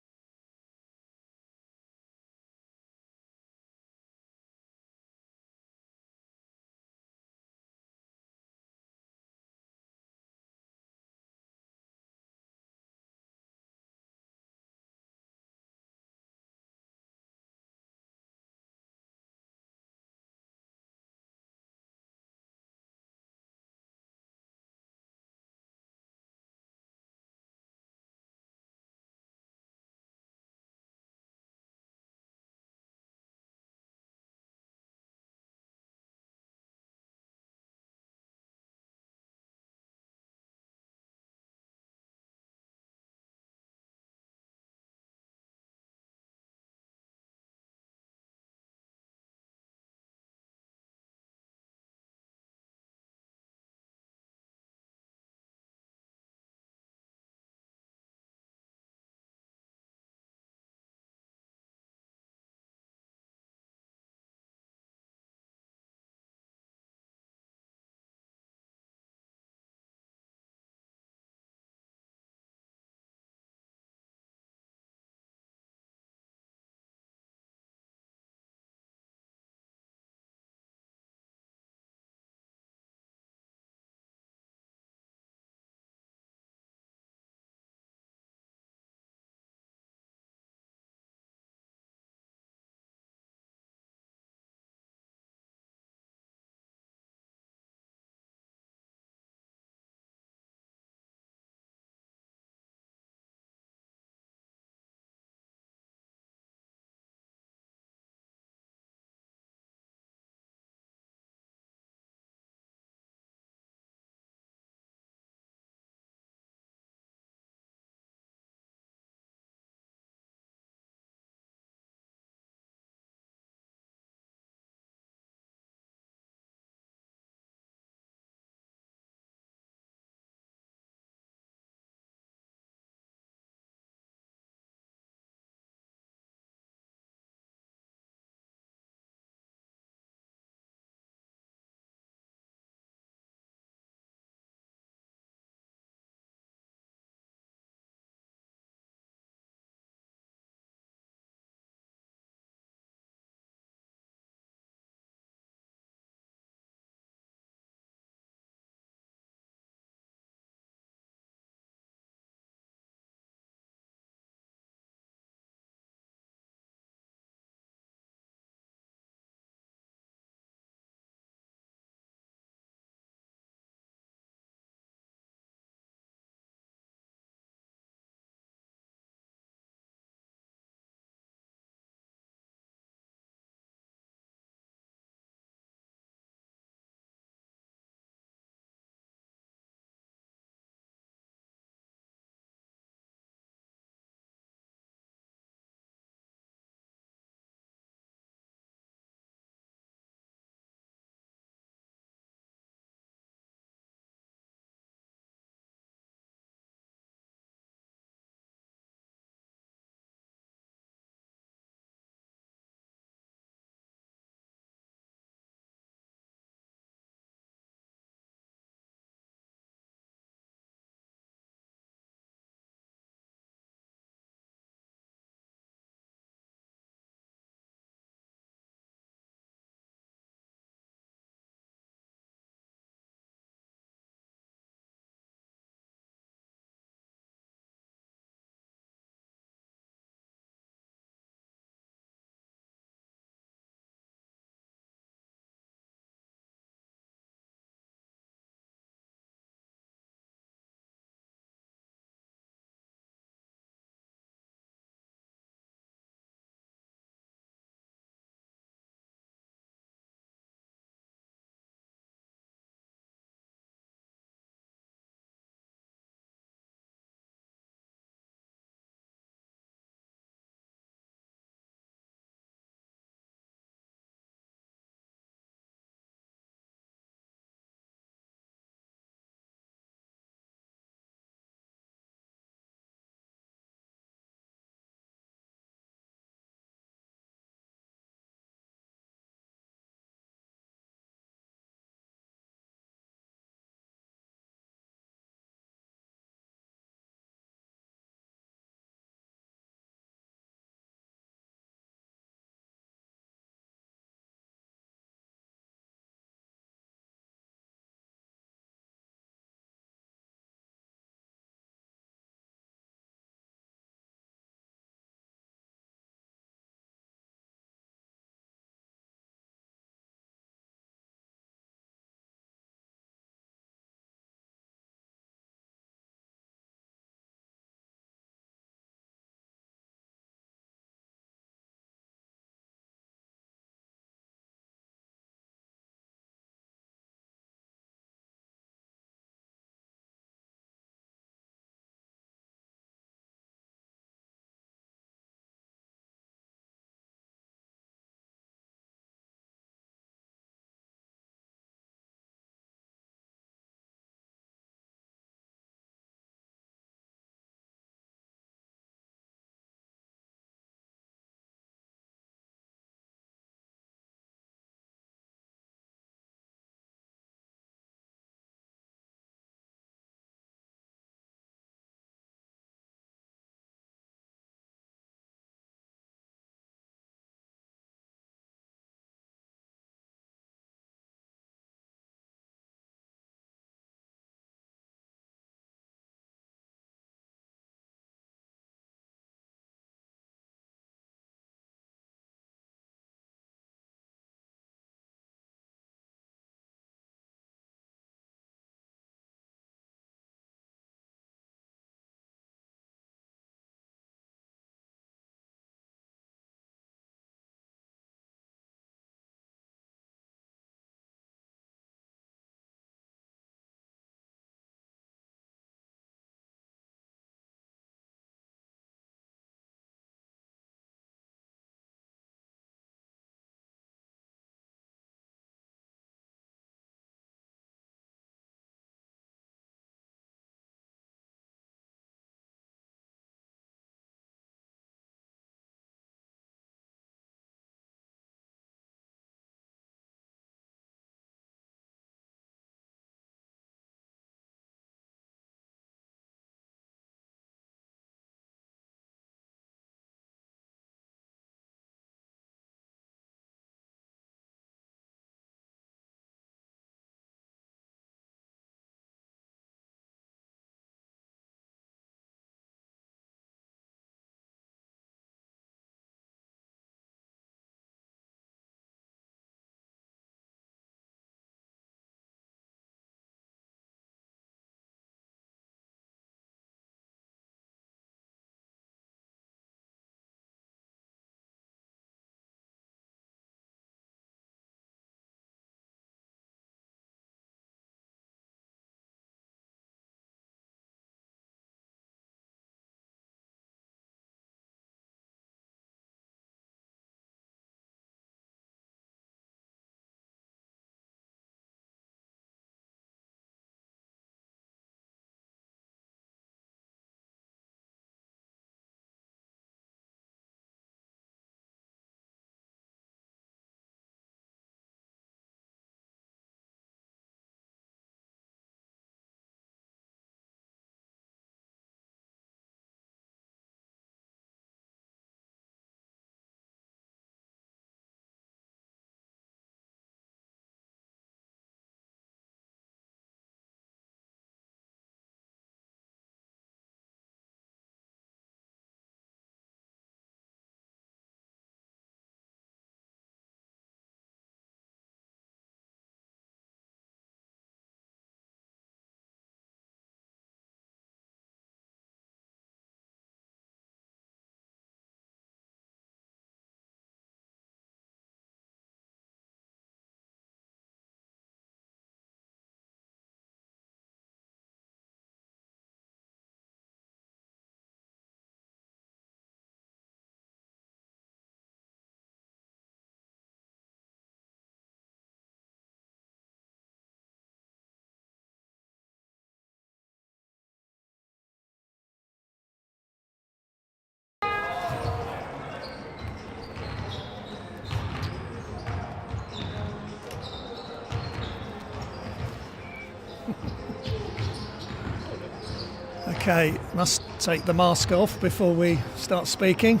Okay, must take the mask off before we start speaking.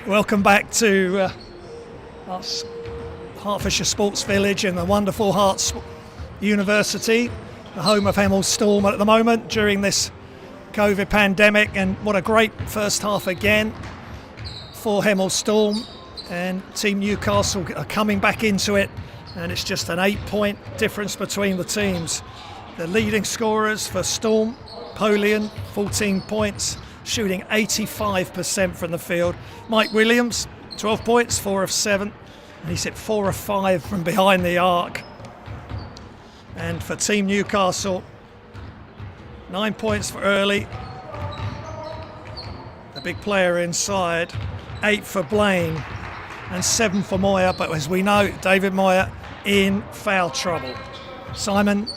Welcome back to us, Hertfordshire Sports Village in the wonderful Herts University, the home of Hemel Storm at the moment during this COVID pandemic. And what a great first half again for Hemel Storm, and Team Newcastle are coming back into it, and it's just an 8-point difference between the teams. The leading scorers for Storm, Polian, 14 points, shooting 85% from the field. Mike Williams, 12 points, 4 of 7, and he's hit 4 of 5 from behind the arc. And for Team Newcastle, 9 points for Early, the big player inside, 8 for Blaine, and 7 for Moyer. But as we know, David Moyer in foul trouble. Simon,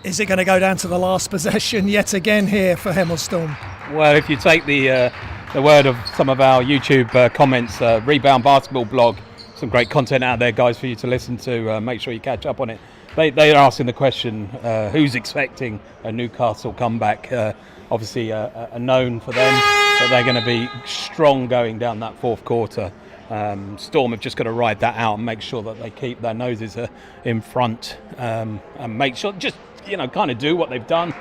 is it going to go down to the last possession yet again here for Hemel Storm? Well, if you take the word of some of our YouTube comments, Rebound Basketball blog, some great content out there, guys, for you to listen to. Make sure you catch up on it. They are asking the question, who's expecting a Newcastle comeback? Obviously, a known for them that they're going to be strong going down that fourth quarter. Storm have just got to ride that out and make sure that they keep their noses in front, and make sure, just kind of do what they've done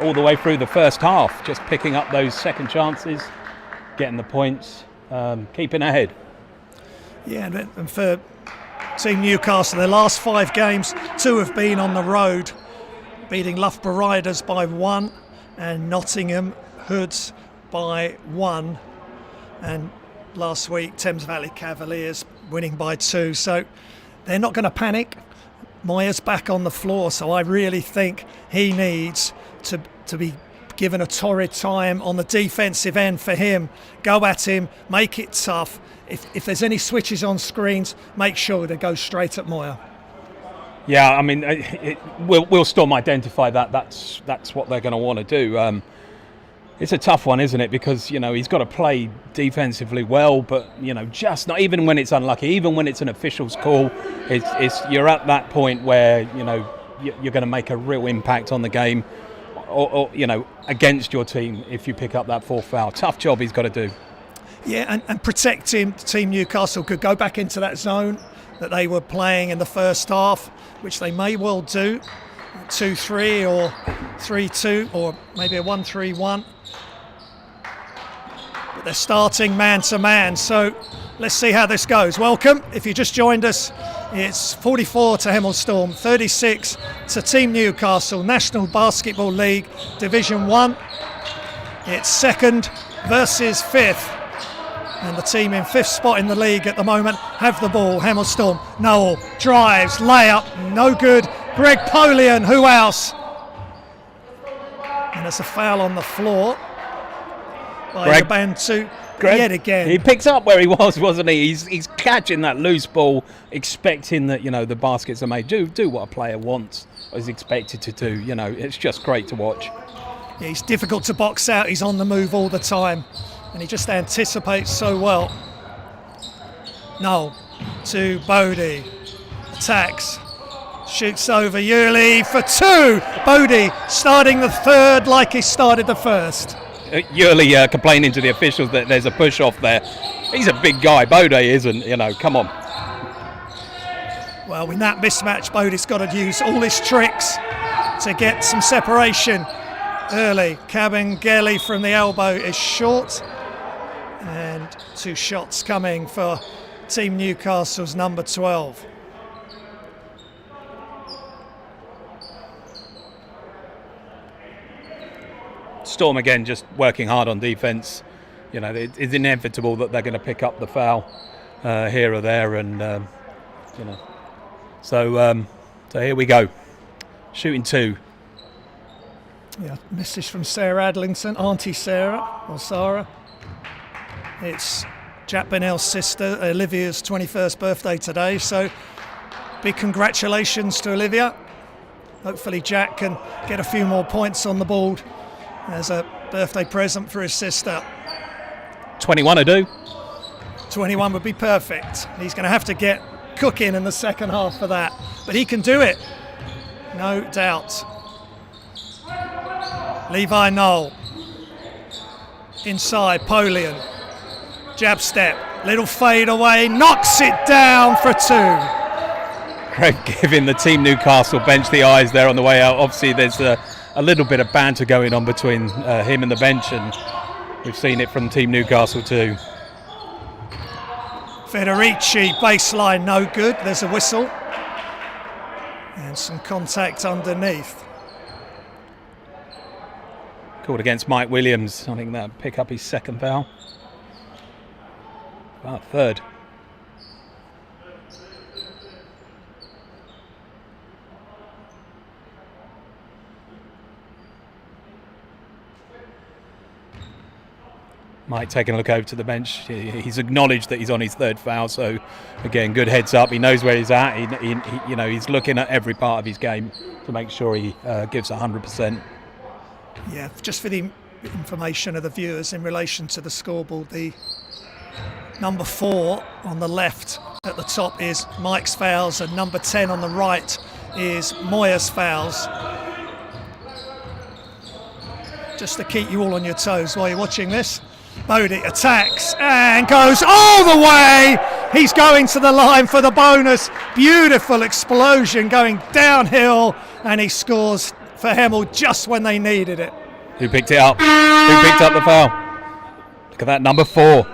all the way through the first half, just picking up those second chances, getting the points, keeping ahead. Yeah, and for Team Newcastle, their last 5 games, 2 have been on the road, beating Loughborough Riders by 1 and Nottingham Hoods by 1, and last week Thames Valley Cavaliers winning by 2. So they're not going to panic. Moyer's back on the floor, so I really think he needs to be given a torrid time on the defensive end for him. Go at him, make it tough. If there's any switches on screens, make sure they go straight at Moyer. Yeah, I mean, we'll Storm identify that. That's what they're going to want to do. It's a tough one, isn't it? Because he's got to play defensively well, but just not, even when it's unlucky, even when it's an official's call, you're at that point where you're going to make a real impact on the game, or against your team if you pick up that fourth foul. Tough job he's got to do. Yeah, and protecting Team Newcastle could go back into that zone that they were playing in the first half, which they may well do, 2-3 or 3-2 or maybe a 1-3-1. But they're starting man-to-man, so let's see how this goes. Welcome, if you just joined us, it's 44 to Hemel Storm, 36 to Team Newcastle, National Basketball League, Division 1. It's 2nd versus 5th. And the team in 5th spot in the league at the moment have the ball. Hemel Storm, Noel drives, layup, no good. Greg Polian, who else? And there's a foul on the floor by Bantu yet again. He picks up where he was, wasn't he? He's catching that loose ball, expecting that the baskets are made. Do what a player wants, or is expected to do. It's just great to watch. Yeah, he's difficult to box out. He's on the move all the time, and he just anticipates so well. Noel to Bodie, attacks, shoots over Yurley for 2. Bodie starting the third like he started the first. Yurley complaining to the officials that there's a push off there. He's a big guy. Bodie isn't. Come on. Well, in that mismatch, Bodie's got to use all his tricks to get some separation early. Cabangeli from the elbow is short, and 2 shots coming for Team Newcastle's number 12. Storm again just working hard on defence. It's inevitable that they're going to pick up the foul here or there, and so here we go, shooting 2. Yeah, message from Sarah Adlington, Auntie Sarah or Sarah. It's Jack Bennell's sister Olivia's 21st birthday today, so big congratulations to Olivia. Hopefully Jack can get a few more points on the board as a birthday present for his sister. 21 I do. 21 would be perfect. He's going to have to get cooking in the second half for that, but he can do it, no doubt. Levi Knoll. Inside, Polian. Jab step, little fade away, knocks it down for 2. Greg giving the Team Newcastle bench the eyes there on the way out. Obviously there's a little bit of banter going on between him and the bench, and we've seen it from Team Newcastle too. Federici, baseline, no good. There's a whistle. And some contact underneath. Called against Mike Williams. I think that'll pick up his second foul. Third. Mike taking a look over to the bench. He's acknowledged that he's on his third foul, so again, good heads up. He knows where he's at. He's looking at every part of his game to make sure he gives 100%. Yeah, just for the information of the viewers in relation to the scoreboard, the number 4 on the left at the top is Mike's fouls, and number 10 on the right is Moya's fouls. Just to keep you all on your toes while you're watching this. Bodie attacks and goes all the way. He's going to the line for the bonus. Beautiful explosion going downhill, and he scores for Hemel just when they needed it. Who picked it up? Who picked up the foul? Look at that, number 4.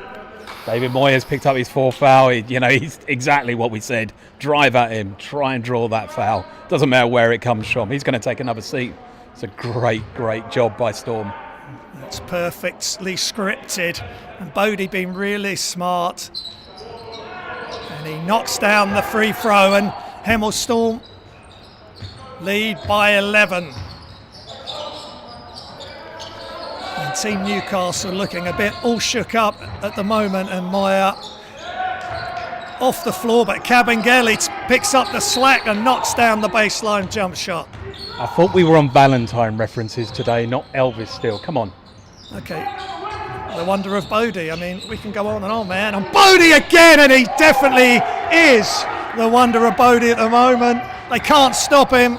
David Moyes picked up his 4th foul. He's exactly what we said. Drive at him, try and draw that foul. Doesn't matter where it comes from. He's going to take another seat. It's a great job by Storm. It's perfectly scripted, and Bodie being really smart. And he knocks down the free throw, and Hemel Storm lead by 11. And Team Newcastle looking a bit all shook up at the moment, and Moya off the floor, but Cabangeli picks up the slack and knocks down the baseline jump shot. I thought we were on Valentine references today, not Elvis still. Come on. Okay, the wonder of Bodie. I mean, we can go on and on, man. And Bodie again, and he definitely is the wonder of Bodie at the moment. They can't stop him.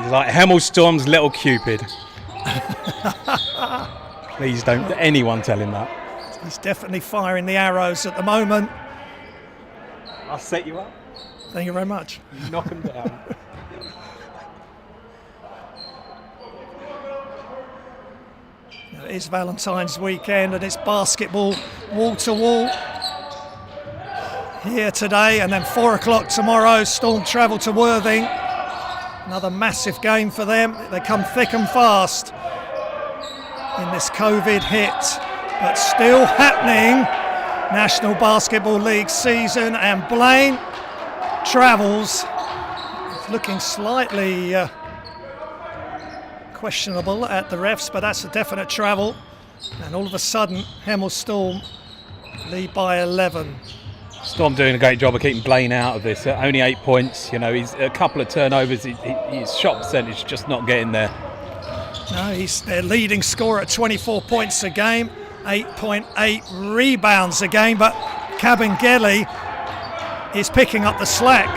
He's like Hemel Storm's little Cupid. Please don't anyone tell him that. He's definitely firing the arrows at the moment. I'll set you up. Thank you very much. You knock him down. It is Valentine's weekend, and it's basketball wall to wall here today, and then 4 o'clock tomorrow. Storm travel to Worthing. Another massive game for them. They come thick and fast in this COVID hit, but still happening. National Basketball League season, and Blaine travels. It's looking slightly questionable at the refs, but that's a definite travel. And all of a sudden, Hemel Storm lead by 11. Storm doing a great job of keeping Blaine out of this. Only 8 points. He's a couple of turnovers. His shot percentage just not getting there. No, he's their leading scorer at 24 points a game, 8.8 rebounds a game, but Cabangeli is picking up the slack.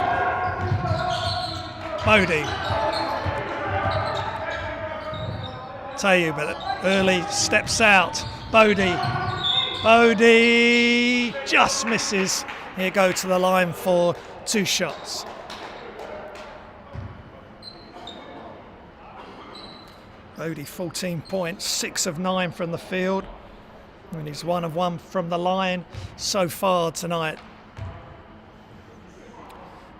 Bodie. Tayu, but early steps out. Bodie just misses. He'll go to the line for 2 shots. Bodie 14 points, 6 of 9 from the field, and he's 1 of 1 from the line so far tonight.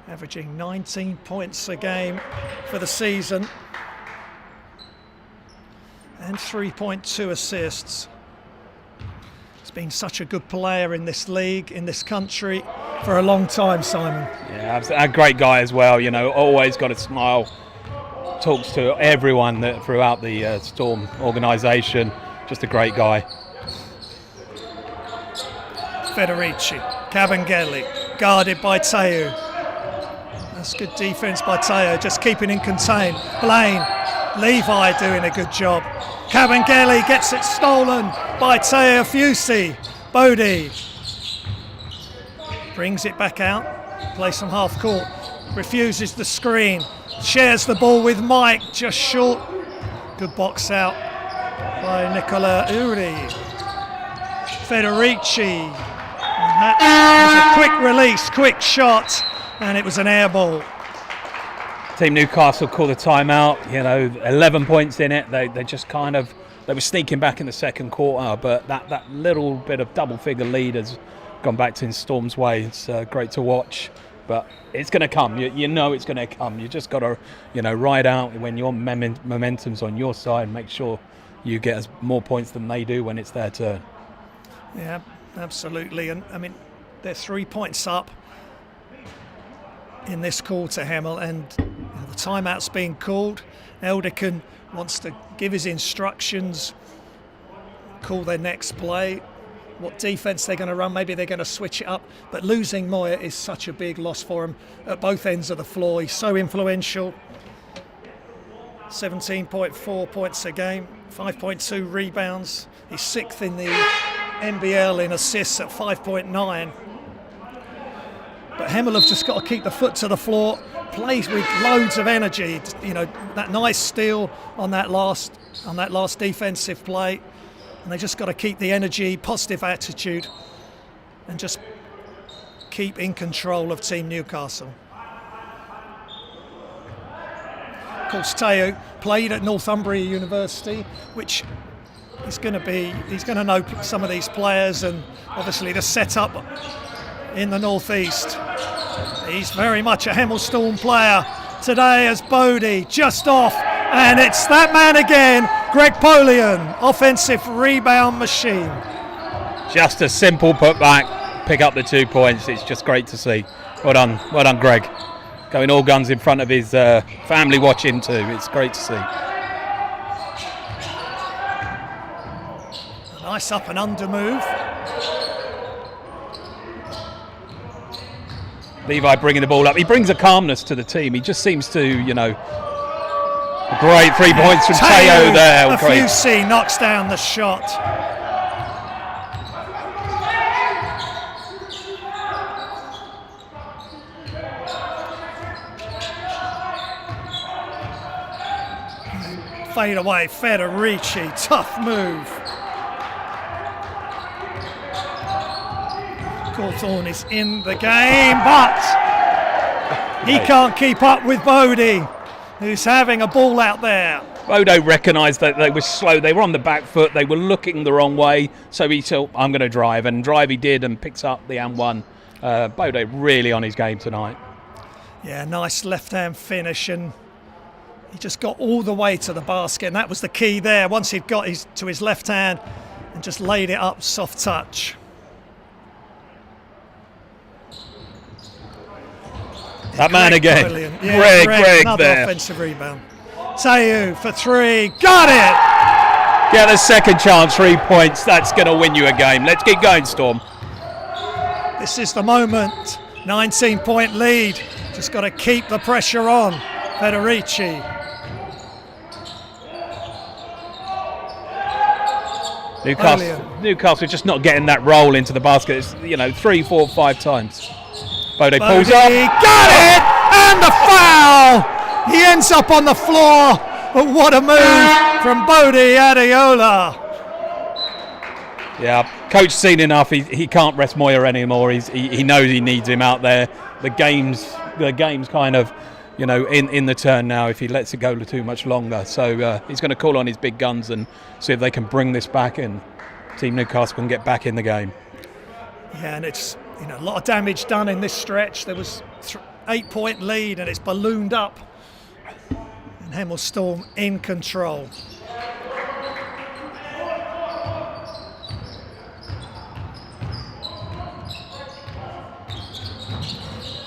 Averaging 19 points a game for the season and 3.2 assists. He's been such a good player in this league, in this country, for a long time, Simon. Yeah, a great guy as well, always got a smile. Talks to everyone throughout the Storm organisation. Just a great guy. Federici, Cabangeli, guarded by Tayu. That's good defence by Tayu, just keeping him contained. Blaine, Levi doing a good job. Cabangeli gets it stolen by Tayu Fusi. Bodie brings it back out, plays from half court. refuses the screen, shares the ball with Mike, just short. Good box out by Nicola Uri. Federici. And that was a quick release, quick shot, and it was an air ball. Team Newcastle called a timeout. 11 points in it. They just they were sneaking back in the second quarter, but that little bit of double-figure lead has gone back to Storm's way. It's great to watch, but it's going to come. You know it's going to come. You just got to, ride out when your momentum's on your side. Make sure you get more points than they do when it's their turn. Yeah, absolutely. And I mean, they're 3 points up in this quarter, Hemel, and the timeout's being called. Eldekin wants to give his instructions, call their next play, what defence they're going to run. Maybe they're going to switch it up. But losing Moya is such a big loss for him at both ends of the floor. He's so influential. 17.4 points a game, 5.2 rebounds. He's 6th in the NBL in assists at 5.9. But Hemel have just got to keep the foot to the floor, plays with loads of energy. That nice steal on that last defensive play, and they just got to keep the energy, positive attitude, and just keep in control of Team Newcastle. Of course, Teo played at Northumbria University, which he's going to know some of these players, and obviously the setup in the northeast. He's very much a Hemel Storm player today as Bodie just off, and it's that man again, Greg Polian, offensive rebound machine. Just a simple putback, pick up the 2 points. It's just great to see. Well done, Greg. Going all guns in front of his family watching too. It's great to see. A nice up and under move. Levi bringing the ball up. He brings a calmness to the team. He just seems to, great 3 points from Teo there. A few C knocks down the shot. Fade away, Federici, tough move. Cawthorne is in the game, but he can't keep up with Bodie, who's having a ball out there. Bodo recognised that they were slow. They were on the back foot. They were looking the wrong way. So he thought, I'm going to drive. And drive he did and picks up the and one. Bodo really on his game tonight. Yeah, nice left-hand finish. And he just got all the way to the basket. And that was the key there. Once he'd got to his left hand and just laid it up, soft touch. That man again. Yeah, Greg another there. Offensive rebound. Teo for three. Got it! Get a second chance, 3 points. That's going to win you a game. Let's keep going, Storm. This is the moment. 19-point lead. Just got to keep the pressure on. Federici. Newcastle just not getting that roll into the basket. It's, 3, 4, 5 times. Bodie pulls up. Got it! And the foul! He ends up on the floor. But what a move from Bodie Adeola. Yeah, coach seen enough. He can't rest Moya anymore. He knows he needs him out there. The game's kind of, in the turn now if he lets it go too much longer. So he's going to call on his big guns and see if they can bring this back and Team Newcastle can get back in the game. Yeah, and it's a lot of damage done in this stretch. There was 8-point lead and it's ballooned up. And Hemel Storm in control.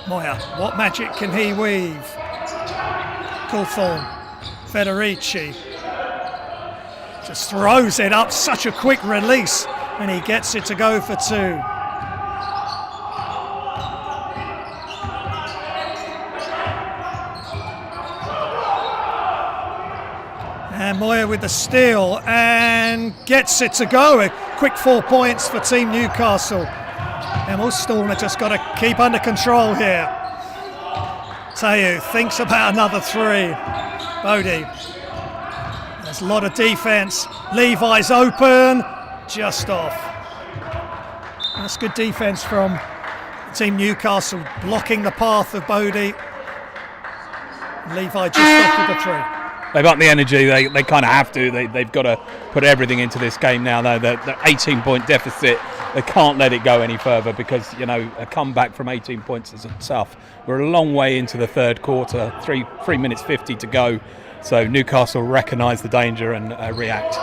Moya, what magic can he weave? Cawthorne, Federici just throws it up, such a quick release, and he gets it to go for two. And Moya with the steal and gets it to go. A quick 4 points for Team Newcastle. Hemel Storm have just got to keep under control here. Tayu thinks about another three. Bodie. There's a lot of defence. Levi's open. Just off. That's good defence from Team Newcastle, blocking the path of Bodie. Levi just off with the three. They've got the energy. They kind of have to. They've got to put everything into this game now. Though the 18-point deficit, they can't let it go any further because a comeback from 18 points is tough. We're a long way into the third quarter. 3 minutes 50 to go. So Newcastle recognise the danger and react.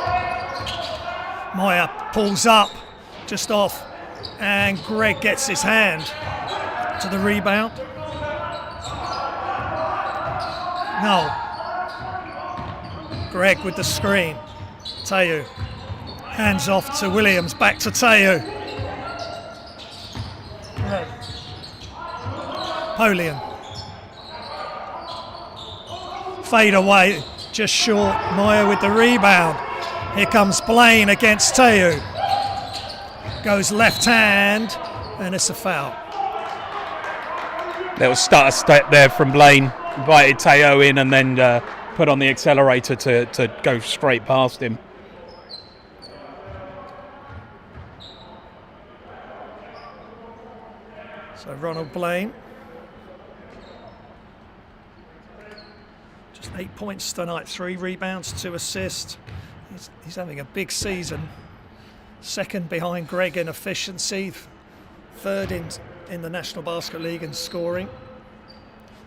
Moya pulls up, just off, and Greg gets his hand to the rebound. No. Greg with the screen. Tayu. Hands off to Williams. Back to Tayu. Polian. Fade away. Just short. Moya with the rebound. Here comes Blaine against Tayu. Goes left hand. And it's a foul. Little stutter step there from Blaine. Invited Tayu in and then put on the accelerator to go straight past him. So Ronald Blaine. Just 8 points tonight, 3 rebounds, 2 assists. He's having a big season. Second behind Greg in efficiency. Third in the National Basketball League in scoring.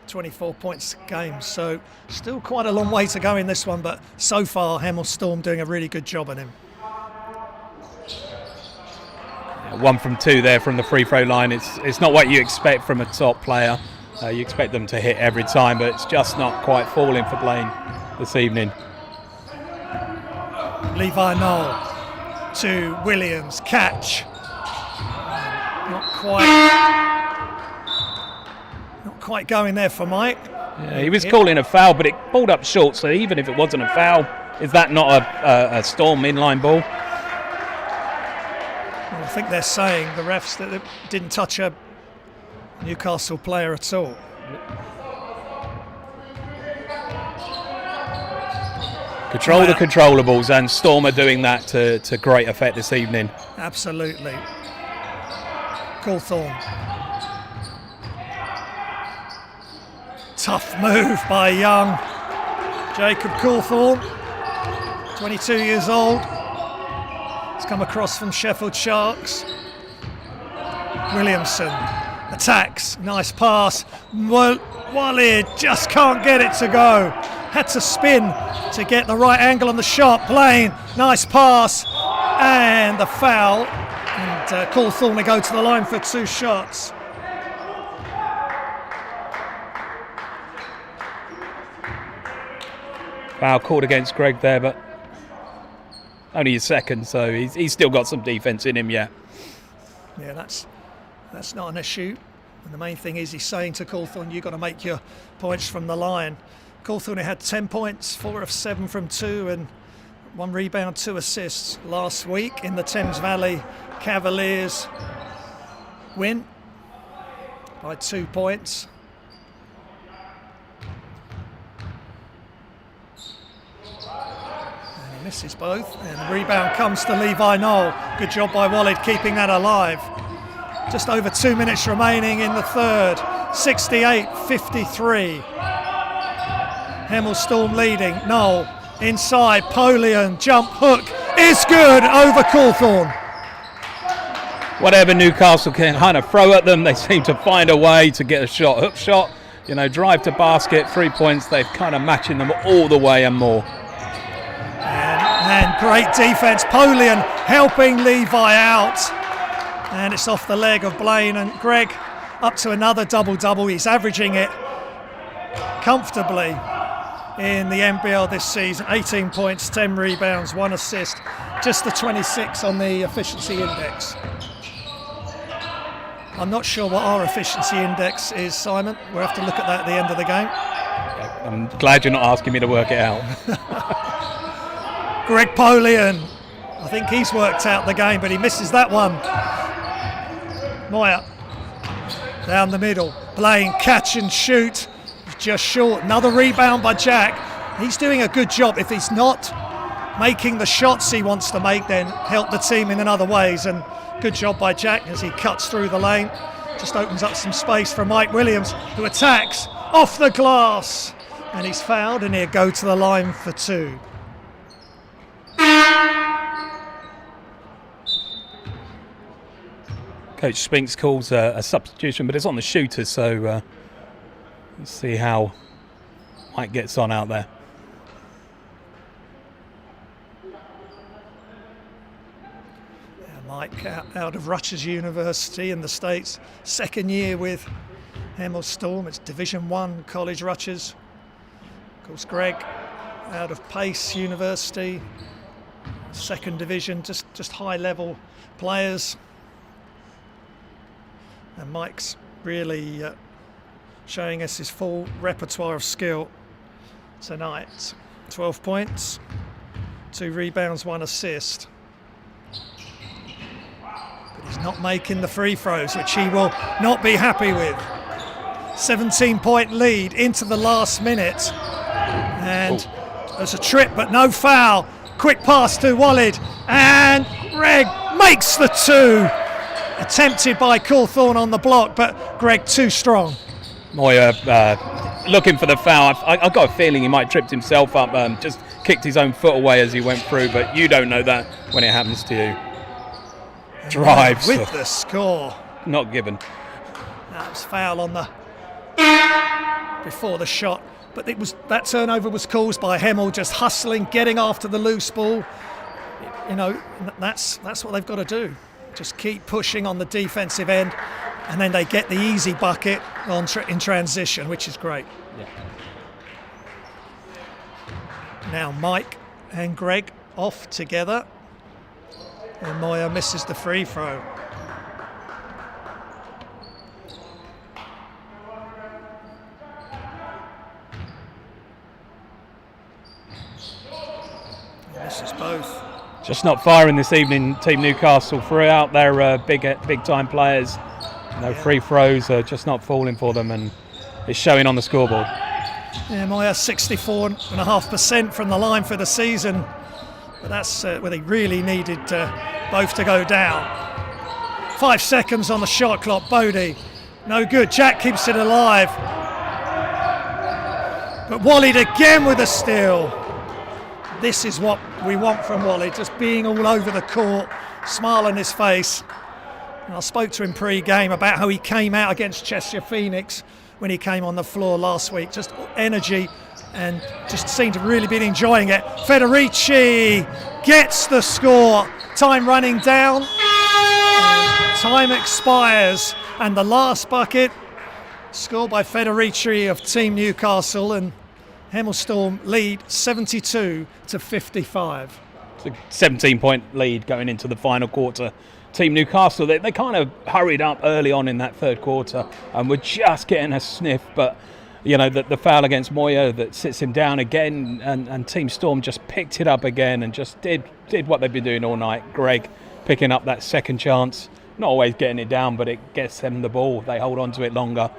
24 points a game, so still quite a long way to go in this one, but so far Hemel Storm doing a really good job on him. 1 from 2 there from the free throw line. It's not what you expect from a top player. You expect them to hit every time, but it's just not quite falling for Blaine this evening. Levi Knoll to Williams, catch. Not quite going there for Mike. Yeah, he was calling a foul, but it balled up short, so even if it wasn't a foul, is that not a Storm inline ball? Well, I think they're saying, the refs, that it didn't touch a Newcastle player at all. Control the controllables, and Storm are doing that to great effect this evening. Absolutely. Cawthorne. Tough move by young Jacob Cawthorne, 22 years old. He's come across from Sheffield Sharks. Williamson attacks, nice pass. Walid just can't get it to go. Had to spin to get the right angle on the shot. Blaine, nice pass, and the foul. And Cawthorne will go to the line for 2 shots. Foul called against Greg there, but only his second, so he's still got some defence in him yet. Yeah, that's not an issue. And the main thing is he's saying to Cawthorne, you've got to make your points from the line. Cawthorne had 10 points, 4 of 7 from 2, and 1 rebound, 2 assists last week in the Thames Valley Cavaliers win by 2 points. And he misses both, and the rebound comes to Levi Knoll. Good job by Walid keeping that alive. Just over 2 minutes remaining in the third. 68-53. Hemel Storm leading. Knoll inside. Polian jump hook is good over Cawthorne. Whatever Newcastle can kind of throw at them, they seem to find a way to get a shot. Hook shot, drive to basket, 3 points. They're kind of matching them all the way and more. And great defence. Polian helping Levi out. And it's off the leg of Blaine, and Greg up to another double-double. He's averaging it comfortably in the NBL this season. 18 points, 10 rebounds, 1 assist. Just the 26 on the efficiency index. I'm not sure what our efficiency index is, Simon. We'll have to look at that at the end of the game. I'm glad you're not asking me to work it out. Greg Polian. I think he's worked out the game, but he misses that one. Moya down the middle. Blaine catch and shoot. just short. Another rebound by Jack. He's doing a good job. If he's not making the shots he wants to make, then help the team in other ways. And good job by Jack as he cuts through the lane. Just opens up some space for Mike Williams, who attacks off the glass. And he's fouled, and he'll go to the line for 2. Coach Spinks calls a substitution, but it's on the shooter, so let's see how Mike gets on out there. Mike out of Rutgers University in the States, second year with Hemel Storm. It's Division 1 college, Rutgers. Of course, Greg out of Pace University, second division, just high level players. And Mike's really showing us his full repertoire of skill tonight. 12 points, 2 rebounds, 1 assist. But he's not making the free throws, which he will not be happy with. 17-point lead into the last minute. And there's a trip, but no foul. Quick pass to Walid. And Greg makes the 2. Attempted by Cawthorne on the block, but Greg too strong. Moya looking for the foul. I've got a feeling he might have tripped himself up, just kicked his own foot away as he went through, but you don't know that when it happens to you. Drives. With the score. Not given. That was foul on the before the shot, but that turnover was caused by Hemel just hustling, getting after the loose ball. You know, that's what they've got to do. Just keep pushing on the defensive end, and then they get the easy bucket in transition, which is great. Yeah. Now Mike and Greg off together, and Moya misses the free throw. Misses both. Just not firing this evening, Team Newcastle. Throughout their big time players. No free throws, just not falling for them, and it's showing on the scoreboard. Yeah, Moya 64.5% from the line for the season, but that's where they really needed both to go down. 5 seconds on the shot clock. Bodie, no good. Jack keeps it alive, but Walid again with a steal. This is what we want from Wally, just being all over the court, smile on his face. And I spoke to him pre-game about how he came out against Cheshire Phoenix when he came on the floor last week. Just energy, and just seemed to really be enjoying it. Federici gets the score. Time running down. And time expires. And the last bucket, scored by Federici of Team Newcastle, and Hemel Storm lead 72-55. It's a 17-point lead going into the final quarter. Team Newcastle, they kind of hurried up early on in that third quarter and were just getting a sniff, but you know, the foul against Moya that sits him down again, and Team Storm just picked it up again and just did what they've been doing all night. Greg picking up that second chance, not always getting it down, but it gets them the ball. They hold on to it longer.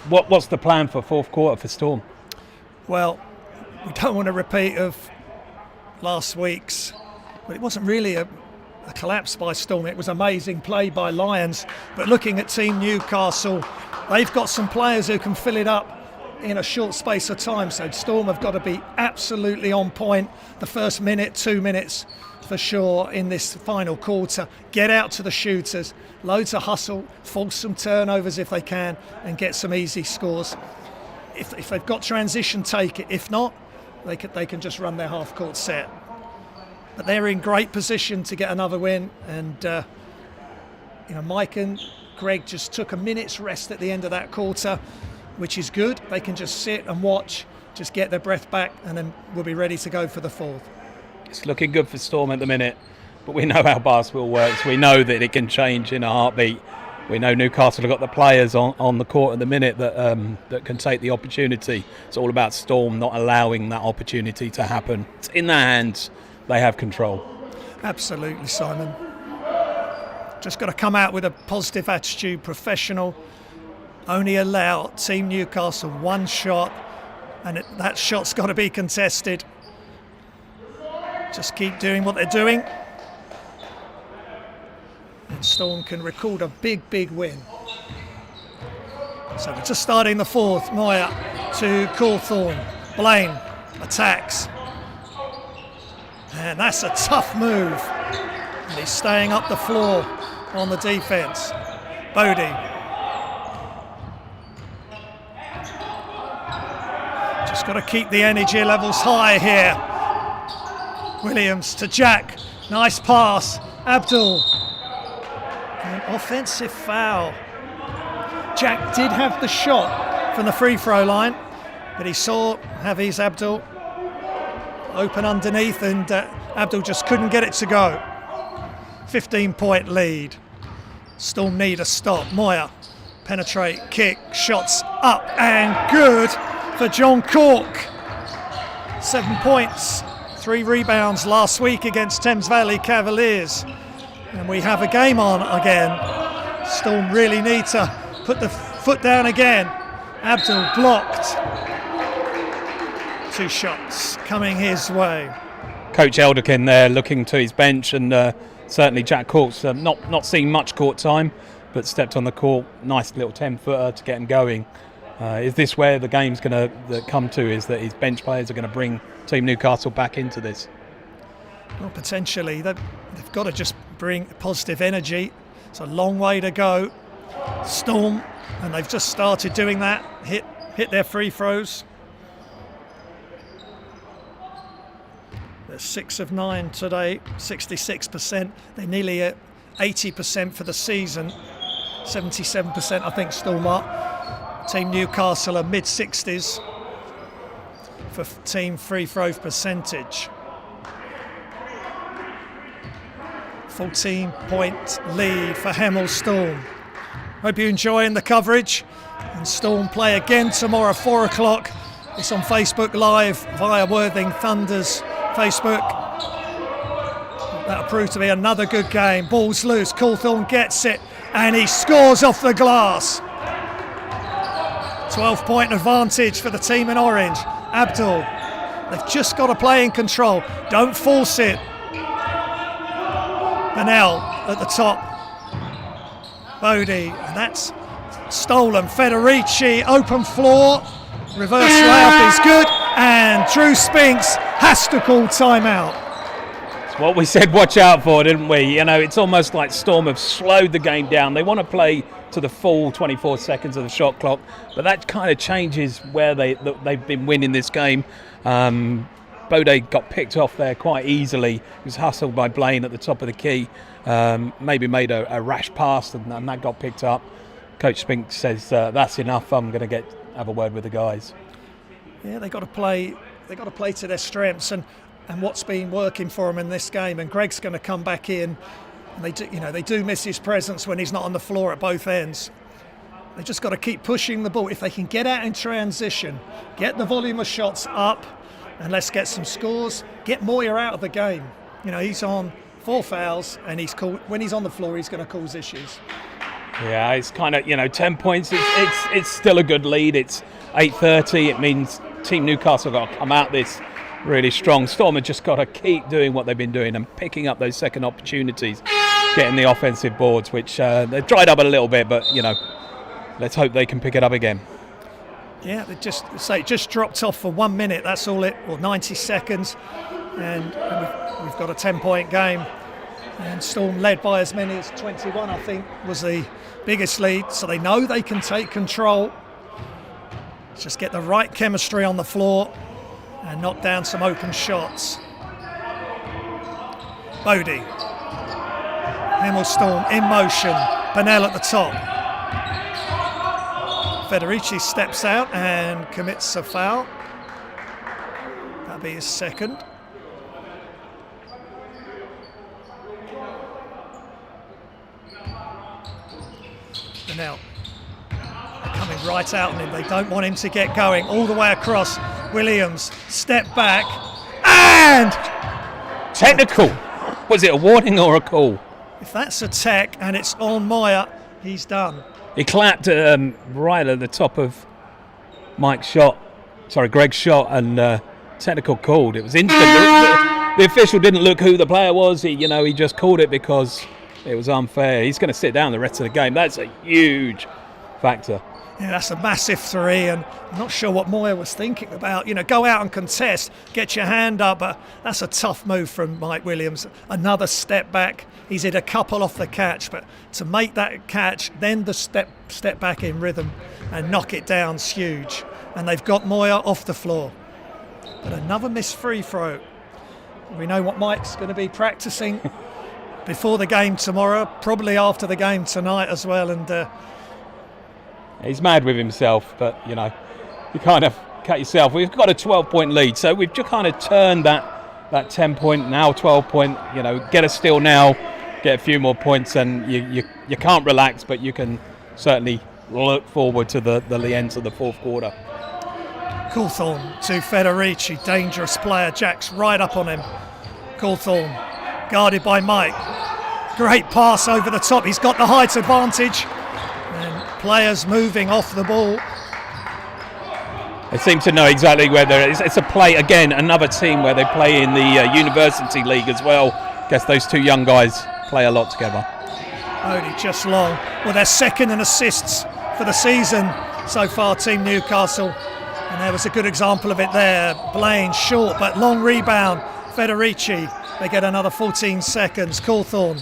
What's the plan for fourth quarter for Storm? Well, we don't want a repeat of last week's, but it wasn't really a collapse by Storm. It was amazing play by Lions. But looking at Team Newcastle, they've got some players who can fill it up in a short space of time. So Storm have got to be absolutely on point the first minute, 2 minutes for sure in this final quarter. Get out to the shooters, loads of hustle, force some turnovers if they can, and get some easy scores. If they've got transition, take it. If not, they can just run their half-court set. But they're in great position to get another win. And Mike and Greg just took a minute's rest at the end of that quarter, which is good. They can just sit and watch, just get their breath back, and then we'll be ready to go for the fourth. It's looking good for Storm at the minute, but we know how basketball works. We know that it can change in a heartbeat. We know Newcastle have got the players on the court at the minute that can take the opportunity. It's all about Storm not allowing that opportunity to happen. It's in their hands. They have control. Absolutely, Simon. Just got to come out with a positive attitude, professional, only allow Team Newcastle one shot, and that shot's got to be contested. Just keep doing what they're doing, and Storm can record a big win. So we're just starting the fourth. Moyer to Cawthorne. Blaine attacks, and that's a tough move, and he's staying up the floor on the defence. Bodie just got to keep the energy levels high here. Williams to Jack, nice pass. Abdul, an offensive foul. Jack did have the shot from the free throw line, but he saw Hafiz Abdul open underneath, and Abdul just couldn't get it to go. 15-point lead. Storm need a stop. Moyer, penetrate, kick, shots up and good for John Cork. 7 points, 3 rebounds last week against Thames Valley Cavaliers. And we have a game on again. Storm really need to put the foot down again. Abdul blocked. 2 shots coming his way. Coach Elderkin there looking to his bench, and certainly Jack Cork's not seeing much court time, but stepped on the court. Nice little 10-footer to get him going. Is this where the game's going to come to, is that his bench players are going to bring Team Newcastle back into this? Well, potentially. They've got to just bring positive energy. It's a long way to go. Storm, and they've just started doing that, hit their free throws. They're 6 of 9 today, 66%. They're nearly at 80% for the season. 77% I think Storm are. Team Newcastle are mid-60s for team free throw percentage. 14-point lead for Hemel Storm. Hope you're enjoying the coverage. And Storm play again tomorrow, 4 o'clock. It's on Facebook Live via Worthing Thunder's Facebook. That'll prove to be another good game. Ball's loose. Cawthorne gets it, and he scores off the glass. 12-point advantage for the team in orange. Abdul, they've just got to play in control. Don't force it. Bennell at the top. Bodie, and that's stolen. Federici, open floor. Reverse layup is good, and Drew Spinks has to call timeout. It's what we said watch out for, didn't we? You know, it's almost like Storm have slowed the game down. They want to play to the full 24 seconds of the shot clock, but that kind of changes where they've been winning this game. Bodie got picked off there quite easily. He was hustled by Blaine at the top of the key. Maybe made a rash pass, and that got picked up. Coach Spinks says that's enough. I'm going to have a word with the guys. Yeah, they got to play. They got to play to their strengths and what's been working for them in this game. And Greg's going to come back in. And they do miss his presence when he's not on the floor at both ends. They just got to keep pushing the ball. If they can get out in transition, get the volume of shots up, and let's get some scores. Get Moyer out of the game. You know, he's on 4 fouls, and when he's on the floor, he's going to cause issues. Yeah, it's kind of 10 points. It's still a good lead. It's 8:30. It means Team Newcastle got to come out this really strong. Storm have just got to keep doing what they've been doing and picking up those second opportunities, getting the offensive boards, which they've dried up a little bit, but let's hope they can pick it up again. Yeah, it just dropped off for 1 minute. That's all or 90 seconds, and we've got a 10-point game. And Storm led by as many as 21, I think, was the biggest lead. So they know they can take control. Just get the right chemistry on the floor and knock down some open shots. Bodie. Hemel Storm in motion. Bennell at the top. Federici steps out and commits a foul. That'll be his second. Now they're coming right out on him. They don't want him to get going all the way across. Williams step back and technical. Was it a warning or a call? If that's a tech and it's on Moyer, he's done. He clapped right at the top of Greg's shot, and technical called. It was instant. The official didn't look who the player was. He just called it because it was unfair. He's going to sit down the rest of the game. That's a huge factor. Yeah, that's a massive three, and I'm not sure what Moyer was thinking about. Go out and contest, get your hand up, but that's a tough move from Mike Williams. Another step back. He's hit a couple off the catch, but to make that catch, then the step back in rhythm and knock it down's huge. And they've got Moyer off the floor. But another missed free throw. We know what Mike's going to be practicing before the game tomorrow, probably after the game tonight as well, and he's mad with himself, but you kind of cut yourself. We've got a 12-point lead, so we've just kind of turned that 10-point, now 12-point. Get a steal now, get a few more points, and you can't relax, but you can certainly look forward to the end of the fourth quarter. Cawthorne to Federici, dangerous player. Jack's right up on him. Cawthorne guarded by Mike. Great pass over the top. He's got the height advantage. Players moving off the ball. They seem to know exactly where it's a play, again, another team where they play in the University League as well. Guess those two young guys play a lot together. Only just long. Well, they're second in assists for the season so far, Team Newcastle. And there was a good example of it there. Blaine short, but long rebound. Federici, they get another 14 seconds. Cawthorne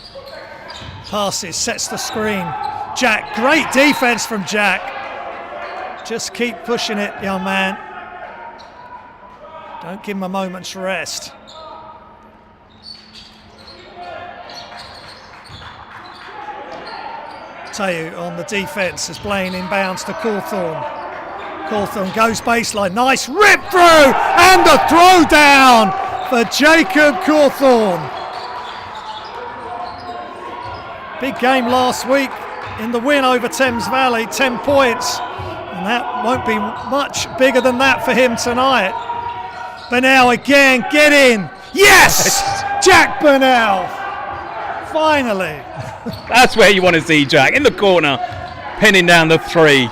passes, sets the screen. Jack, great defense from Jack. Just keep pushing it, young man. Don't give him a moment's rest. Tayu on the defense as Blaine inbounds to Cawthorne. Cawthorne goes baseline, nice rip through, and the throw down for Jacob Cawthorne. Big game last week in the win over Thames Valley, 10 points, and that won't be much bigger than that for him tonight. Burnell again, get in, yes! Jack Burnell, finally. That's where you want to see Jack, in the corner, pinning down the three.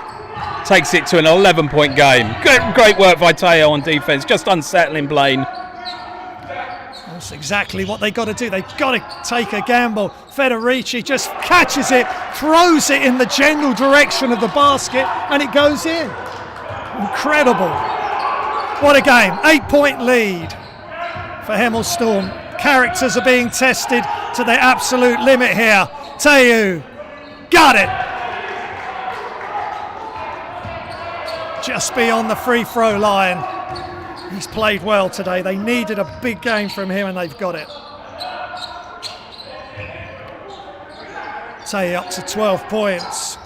Takes it to an 11-point game. Great work by Teo on defence, just unsettling Blaine. That's exactly what they got to do. They've got to take a gamble. Federici just catches it, throws it in the general direction of the basket, and it goes in. Incredible. What a game. 8-point lead for Hemel Storm. Characters are being tested to their absolute limit here. Teo, got it. Just beyond the free throw line. He's played well today. They needed a big game from him and they've got it. Tay up to 12 points.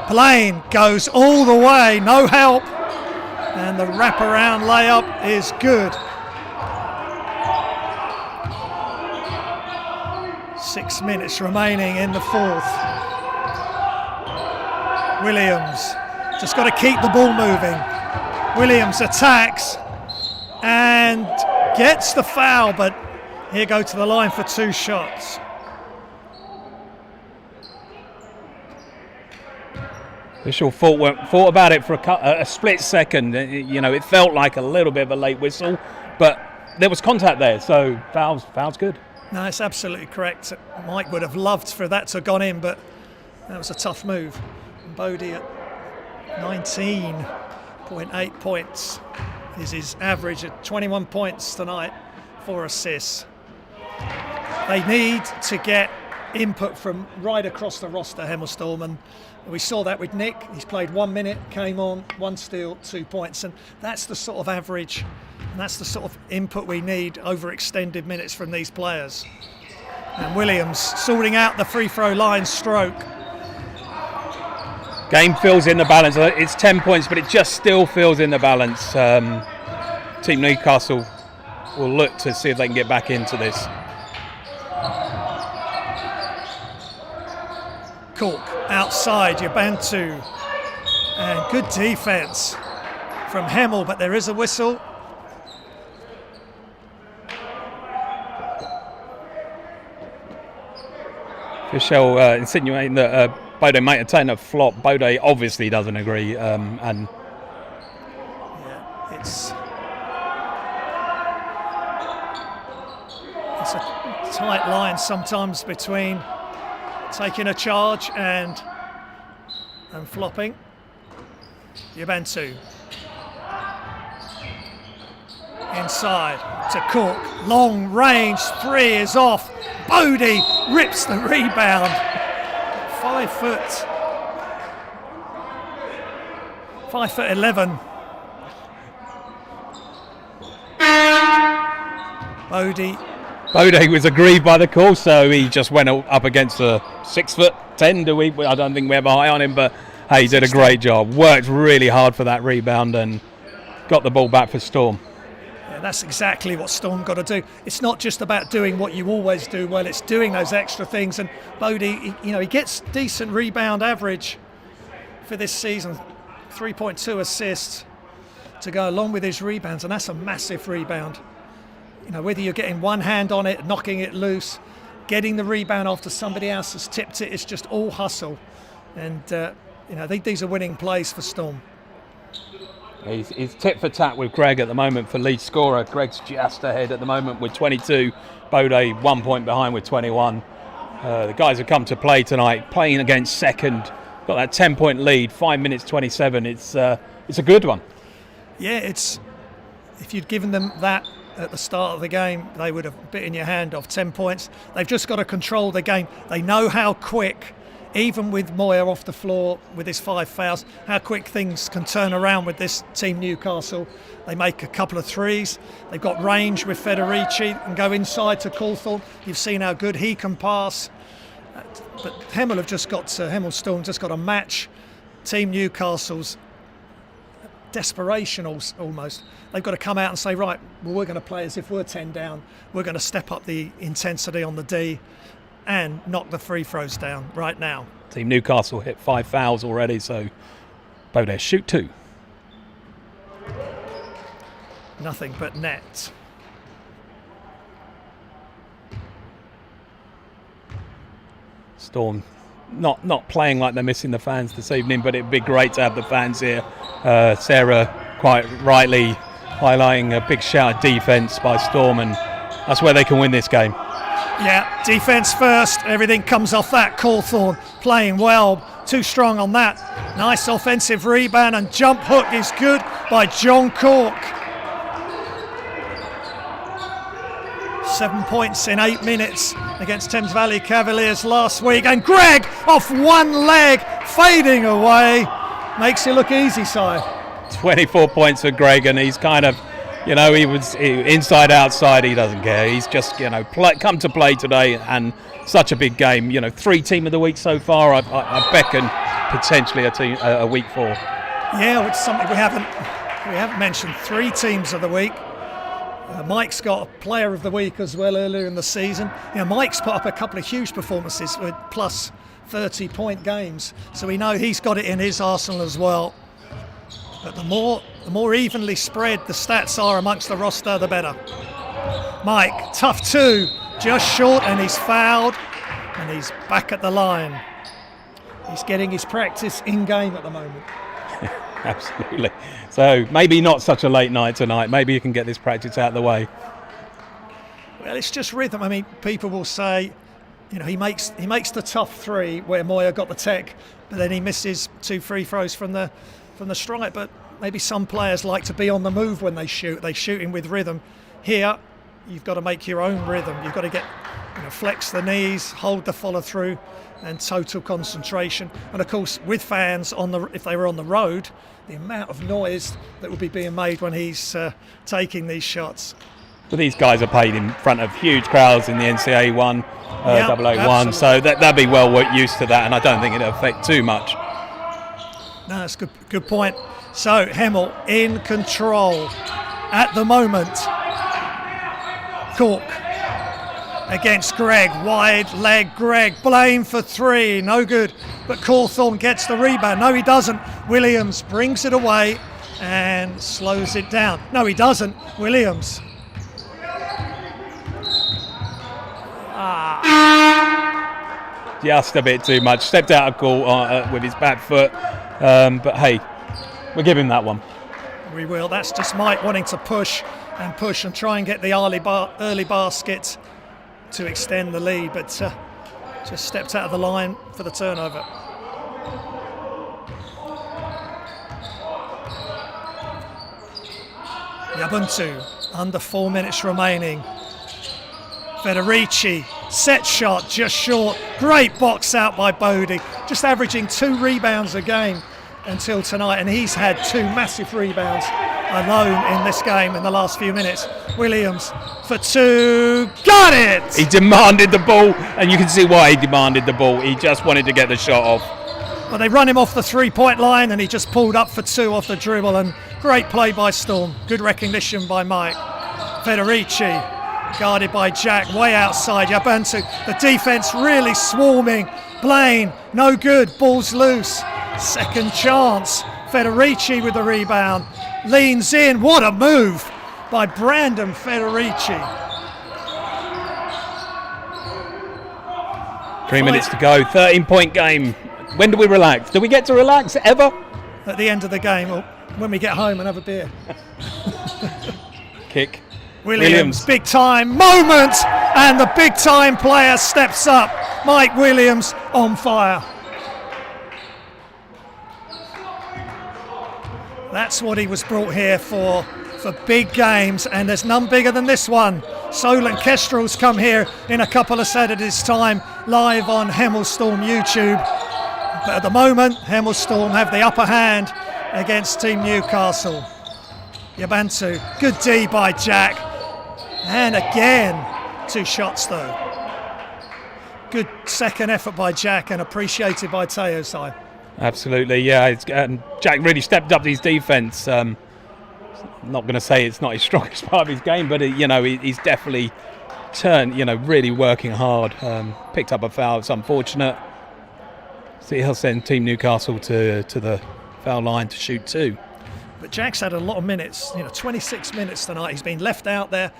Blaine goes all the way, no help. And the wraparound layup is good. 6 minutes remaining in the fourth. Williams just got to keep the ball moving. Williams attacks and gets the foul, but he'll go to the line for 2 shots. Official thought about it for a split second. It felt like a little bit of a late whistle, but there was contact there, so foul's good. No, it's absolutely correct. Mike would have loved for that to have gone in, but that was a tough move. Bodie at 19.8 points is his average at 21 points tonight, 4 assists. They need to get input from right across the roster, Hemel Storm, and we saw that with Nick. He's played 1 minute, came on, 1 steal, 2 points, and that's the sort of average and that's the sort of input we need over extended minutes from these players. And Williams sorting out the free throw line stroke. Game feels in the balance. It's 10 points, but it just still feels in the balance. Team Newcastle will look to see if they can get back into this. Cork outside, Yabantu. And good defense from Hemel, but there is a whistle. Official insinuating that Bode might have taken a flop. Bode obviously doesn't agree, and Yeah, it's a tight line sometimes between taking a charge and flopping. Yubantu inside to Cook, long range three is off. Bode rips the rebound. 5'11". Bode was aggrieved by the call, so he just went up against a 6'10". I don't think we have a high on him, but hey, he did a great job. Worked really hard for that rebound and got the ball back for Storm. Yeah, that's exactly what Storm got to do. It's not just about doing what you always do well, it's doing those extra things. And Bode, he gets decent rebound average for this season, 3.2 assists to go along with his rebounds, and that's a massive rebound. Whether you're getting one hand on it, knocking it loose, getting the rebound after somebody else has tipped it, it's just all hustle. And I think these are winning plays for Storm. He's tit for tat with Greg at the moment for lead scorer. Greg's just ahead at the moment with 22. Bode 1 point behind with 21. The guys have come to play tonight, playing against second. Got that 10-point lead, 5 minutes 27. It's a good one. Yeah, if you'd given them that at the start of the game, they would have bitten your hand off. 10 points. They've just got to control the game. They know how quick, even with Moyer off the floor with his 5 fouls, how quick things can turn around with this team Newcastle. They make a couple of threes. They've got range with Federici and go inside to Cawthorne. You've seen how good he can pass. But Hemel Storm just got to match team Newcastle's desperation almost. They've got to come out and say, right, well, we're going to play as if we're 10 down. We're going to step up the intensity on the D and knock the free throws down right now. Team Newcastle hit 5 fouls already, so Bode shoot 2. Nothing but net. Storm not playing like they're missing the fans this evening, but it'd be great to have the fans here. Sarah quite rightly highlighting a big shout of defence by Storm, and that's where they can win this game. Yeah, defence first, everything comes off that. Cawthorne playing well, too strong on that. Nice offensive rebound, and jump hook is good by John Cork. 7 points in 8 minutes against Thames Valley Cavaliers last week, and Greg off one leg, fading away, makes it look easy, Si. 24 points for Greg, and he's kind of, he was inside, outside, he doesn't care. He's just, come to play today, and such a big game. 3 team of the week so far. I beckon potentially a week 4. Yeah, it's something we haven't mentioned. 3 teams of the week. Mike's got a player of the week as well earlier in the season. Mike's put up a couple of huge performances with plus 30-point games, so we know he's got it in his arsenal as well. But the more evenly spread the stats are amongst the roster, the better. Mike, tough 2, just short, and he's fouled, and he's back at the line. He's getting his practice in game at the moment. Absolutely. So maybe not such a late night tonight. Maybe you can get this practice out of the way. Well, it's just rhythm. I mean, people will say, he makes the tough 3 where Moyer got the tech, but then he misses 2 free throws from the stripe. But maybe some players like to be on the move when they shoot. They shoot in with rhythm. Here, you've got to make your own rhythm. You've got to flex the knees, hold the follow through, and total concentration. And of course, with fans if they were on the road, the amount of noise that would be being made when he's taking these shots. But these guys are played in front of huge crowds in the NCAA 1, AA1, so they'll be well used to that, and I don't think it'll affect too much. No, that's a good point. So Hemel in control at the moment. Cork against Greg, wide leg Greg, Blame for 3, no good, but Cawthorne gets the rebound. No, he doesn't. Williams brings it away and slows it down. No, he doesn't. Williams. just a bit too much. Stepped out of court with his back foot, but hey, we'll give him that one. We will. That's just Mike wanting to push and try and get the early basket to extend the lead, but just stepped out of the line for the turnover. Ubuntu, under 4 minutes remaining. Federici, set shot, just short. Great box out by Bodie, just averaging 2 rebounds a game until tonight, and he's had 2 massive rebounds alone in this game in the last few minutes. Williams for 2, got it! He demanded the ball, and you can see why he demanded the ball. He just wanted to get the shot off. Well, they run him off the 3-point line, and he just pulled up for 2 off the dribble, and great play by Storm. Good recognition by Mike. Federici, guarded by Jack, way outside. Yabantu, the defense really swarming. Blaine, no good, ball's loose. Second chance. Federici with the rebound. Leans in, what a move by Brandon Federici. 3 minutes to go, 13-point game. When do we relax? Do we get to relax ever? At the end of the game, or when we get home and have a beer. Kick. Williams, big time moment, and the big time player steps up. Mike Williams on fire. That's what he was brought here for big games, and there's none bigger than this one. Solent Kestrel's come here in a couple of Saturdays' time, live on Hemel Storm YouTube. But at the moment, Hemel Storm have the upper hand against Team Newcastle. Yabantu, good D by Jack. And again, 2 shots though. Good second effort by Jack and appreciated by Teosai. Absolutely, yeah. Jack really stepped up his defence. I'm not going to say it's not his strongest part of his game, but he's definitely turned, really working hard. Picked up a foul. It's unfortunate. So he'll send Team Newcastle to the foul line to shoot 2. But Jack's had a lot of minutes, 26 minutes tonight. He's been left out there,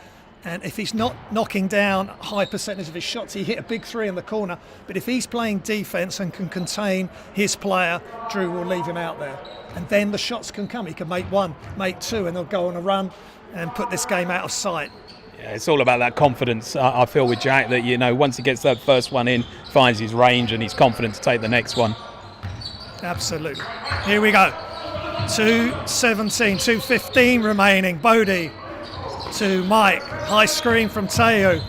and if he's not knocking down a high percentage of his shots, he hit a big 3 in the corner. But if he's playing defence and can contain his player, Drew will leave him out there. And then the shots can come. He can make 1, make 2, and they'll go on a run and put this game out of sight. Yeah, it's all about that confidence. I feel with Jack that, once he gets that first one in, finds his range and he's confident to take the next one. Absolutely. Here we go. 2:17, 2:15 remaining. Bodie to Mike. High screen from Teo.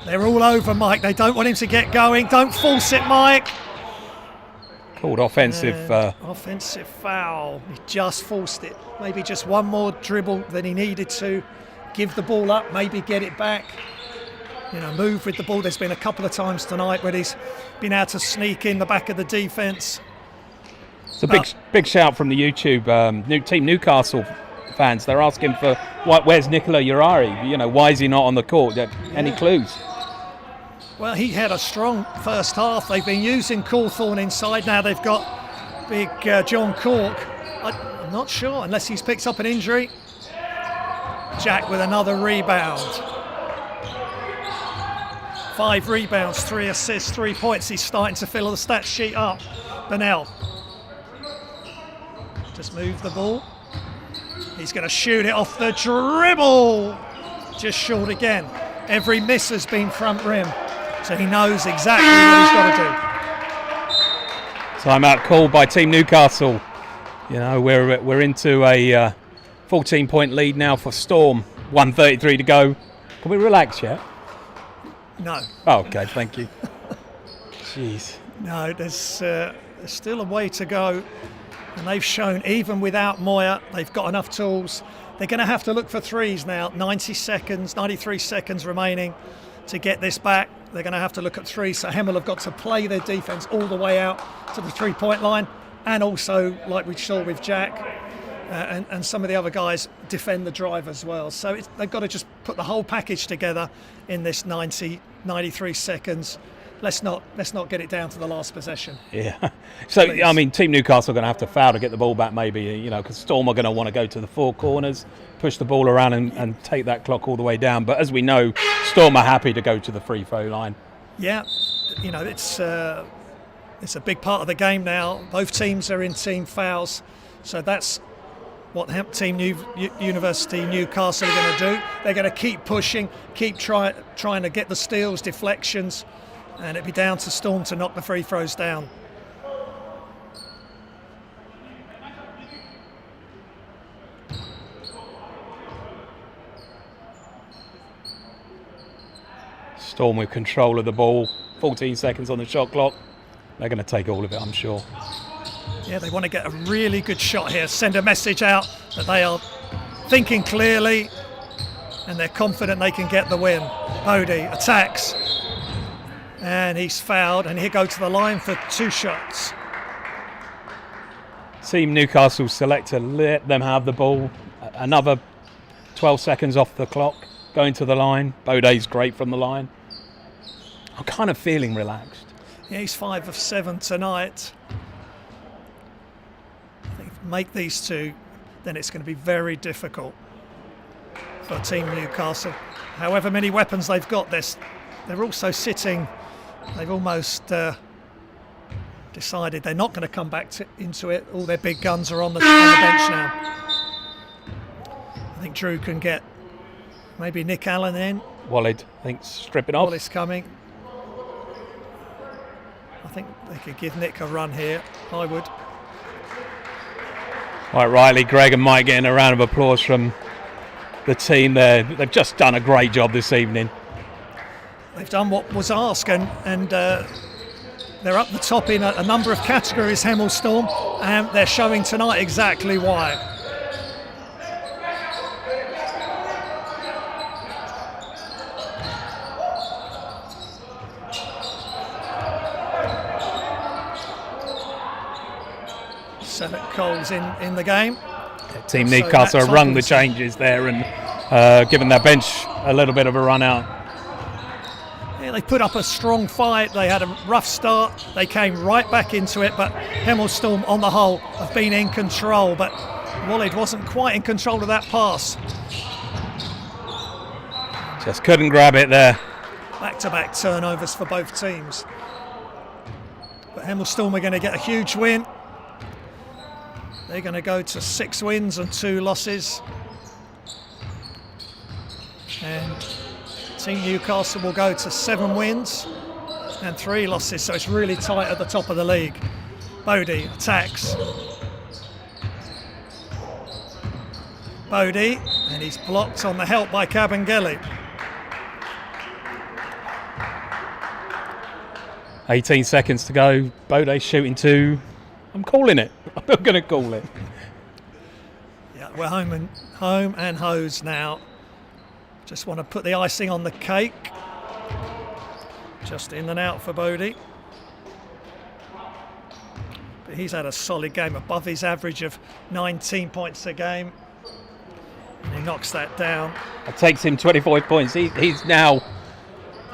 They're all over Mike. They don't want him to get going. Don't force it, Mike. Called offensive. Offensive foul. He just forced it. Maybe just one more dribble than he needed to. Give the ball up, maybe get it back. Move with the ball. There's been a couple of times tonight where he's been able to sneak in the back of the defence. It's a big shout from the YouTube Team Newcastle fans. They're asking for where's Nicola Urari? Why is he not on the court? Any clues? Well, he had a strong first half. They've been using Cawthorne inside. Now they've got big John Cork. I'm not sure, unless he's picked up an injury. Jack with another rebound. 5 rebounds, 3 assists, 3 points. He's starting to fill the stat sheet up. Bennell. Just move the ball. He's going to shoot it off the dribble. Just short again. Every miss has been front rim. So he knows exactly what he's got to do. Timeout called by Team Newcastle. We're into a 14-point lead now for Storm. 1:33 to go. Can we relax yet? No. Oh, okay, thank you. Jeez. No, there's still a way to go. And they've shown, even without Moya, they've got enough tools. They're going to have to look for threes now. 93 seconds remaining to get this back. They're going to have to look at threes. So Hemel have got to play their defence all the way out to the 3-point line. And also, like we saw with Jack and some of the other guys, defend the drive as well. So they've got to just put the whole package together in this 93 seconds. Let's not get it down to the last possession. Yeah. So, Please. I mean, Team Newcastle are going to have to foul to get the ball back maybe, because Storm are going to want to go to the 4 corners, push the ball around and take that clock all the way down. But as we know, Storm are happy to go to the free throw line. Yeah, you know, it's a big part of the game now. Both teams are in team fouls, so that's what Team University Newcastle are going to do. They're going to keep pushing, keep trying to get the steals, deflections, and it'll be down to Storm to knock the free throws down. Storm with control of the ball, 14 seconds on the shot clock. They're going to take all of it, I'm sure. Yeah, they want to get a really good shot here, send a message out that they are thinking clearly and they're confident they can get the win. Bodie attacks and he's fouled, and he'll go to the line for 2 shots. Team Newcastle selector let them have the ball. Another 12 seconds off the clock, going to the line. Bodie's great from the line. I'm kind of feeling relaxed. Yeah, he's 5 of 7 tonight. I think if we make these 2, then it's going to be very difficult for Team Newcastle. However many weapons they've got, they're also sitting. They've almost decided they're not going to come back into it. All their big guns are on the bench now. I think Drew can get maybe Nick Allen in. Walid, I think, stripping off. Wallace coming. I think they could give Nick a run here. I would. Right, Riley, Greg and Mike getting a round of applause from the team there. They've just done a great job this evening. They've done what was asked, and they're up the top in a number of categories, Hemel Storm, and they're showing tonight exactly why. Senate Cole's in the game. Team So Newcastle Matt rung the Tompkins. changes there and given their bench a little bit of a run out. Yeah, they put up a strong fight. They had a rough start. They came right back into it, but Hemel Storm on the whole have been in control, but Walid wasn't quite in control of that pass. Just couldn't grab it there. Back-to-back turnovers for both teams. But Hemel Storm are going to get a huge win. They're going to go to 6 wins and 2 losses. And Team Newcastle will go to 7 wins and 3 losses, so it's really tight at the top of the league. Bodie attacks. Bodie, and he's blocked on the help by Cabangeli. 18 seconds to go. Bodie shooting 2. I'm calling it. I'm going to call it. Yeah, we're home and hose now. Just want to put the icing on the cake. Just in and out for Bodie. But he's had a solid game, above his average of 19 points a game. And he knocks that down. It takes him 24 points. He's now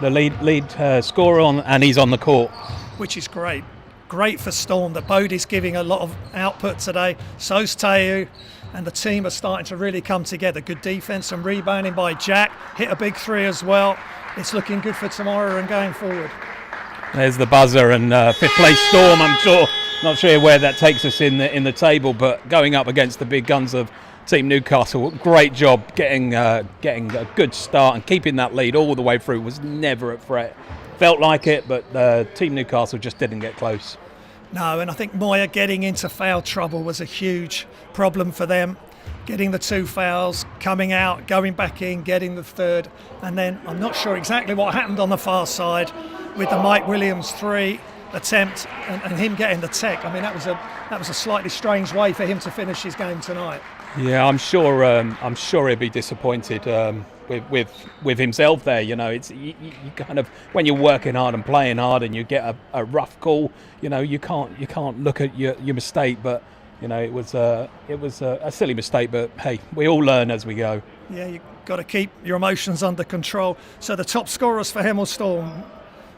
the lead scorer and he's on the court. Which is great. Great for Storm that Bodie's giving a lot of output today. So's Teu, and the team are starting to really come together. Good defense and rebounding by Jack. Hit a big 3 as well. It's looking good for tomorrow and going forward. There's the buzzer and 5th place Storm. Not sure where that takes us in the table, but going up against the big guns of Team Newcastle, great job getting a good start and keeping that lead all the way through. Was never at threat. Felt like it, but Team Newcastle just didn't get close. No, and I think Moya getting into foul trouble was a huge problem for them. Getting the 2 fouls, coming out, going back in, getting the 3rd, and then I'm not sure exactly what happened on the far side with the Mike Williams 3 attempt and him getting the tech. I mean, that was a slightly strange way for him to finish his game tonight. Yeah, I'm sure he'd be disappointed with himself there. You know, it's you kind of, when you're working hard and playing hard and you get a rough call, you know, you can't look at your mistake. But you know, it was a silly mistake. But hey, we all learn as we go. Yeah, you've got to keep your emotions under control. So the top scorers for Hemel Storm: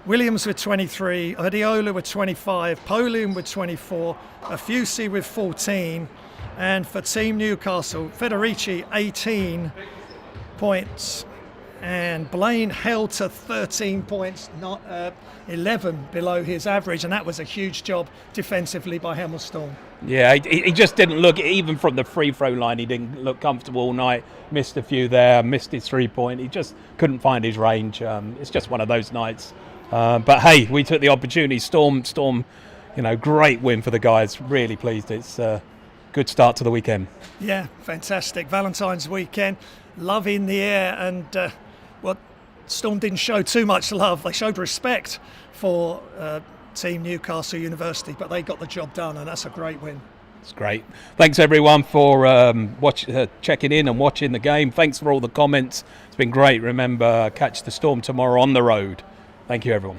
Williams with 23, Adiola with 25, Polian with 24, Afusi with 14. And for Team Newcastle, Federici 18 points, And Blaine held to 13 points, not 11 below his average, and that was a huge job defensively by Hemel Storm. Yeah, he just didn't look, even from the free throw line, he didn't look comfortable all night. Missed a few there, missed his 3-point. He just couldn't find his range. It's just one of those nights. But hey, we took the opportunity. Storm, great win for the guys. Really pleased. It's a good start to the weekend. Yeah, fantastic. Valentine's weekend, love in the air, and Storm didn't show too much love. They showed respect for Team Newcastle University, but they got the job done, and that's a great win. It's great. Thanks everyone for checking in and watching the game. Thanks for all the comments. It's been great. Remember, catch the Storm tomorrow on the road. Thank you everyone.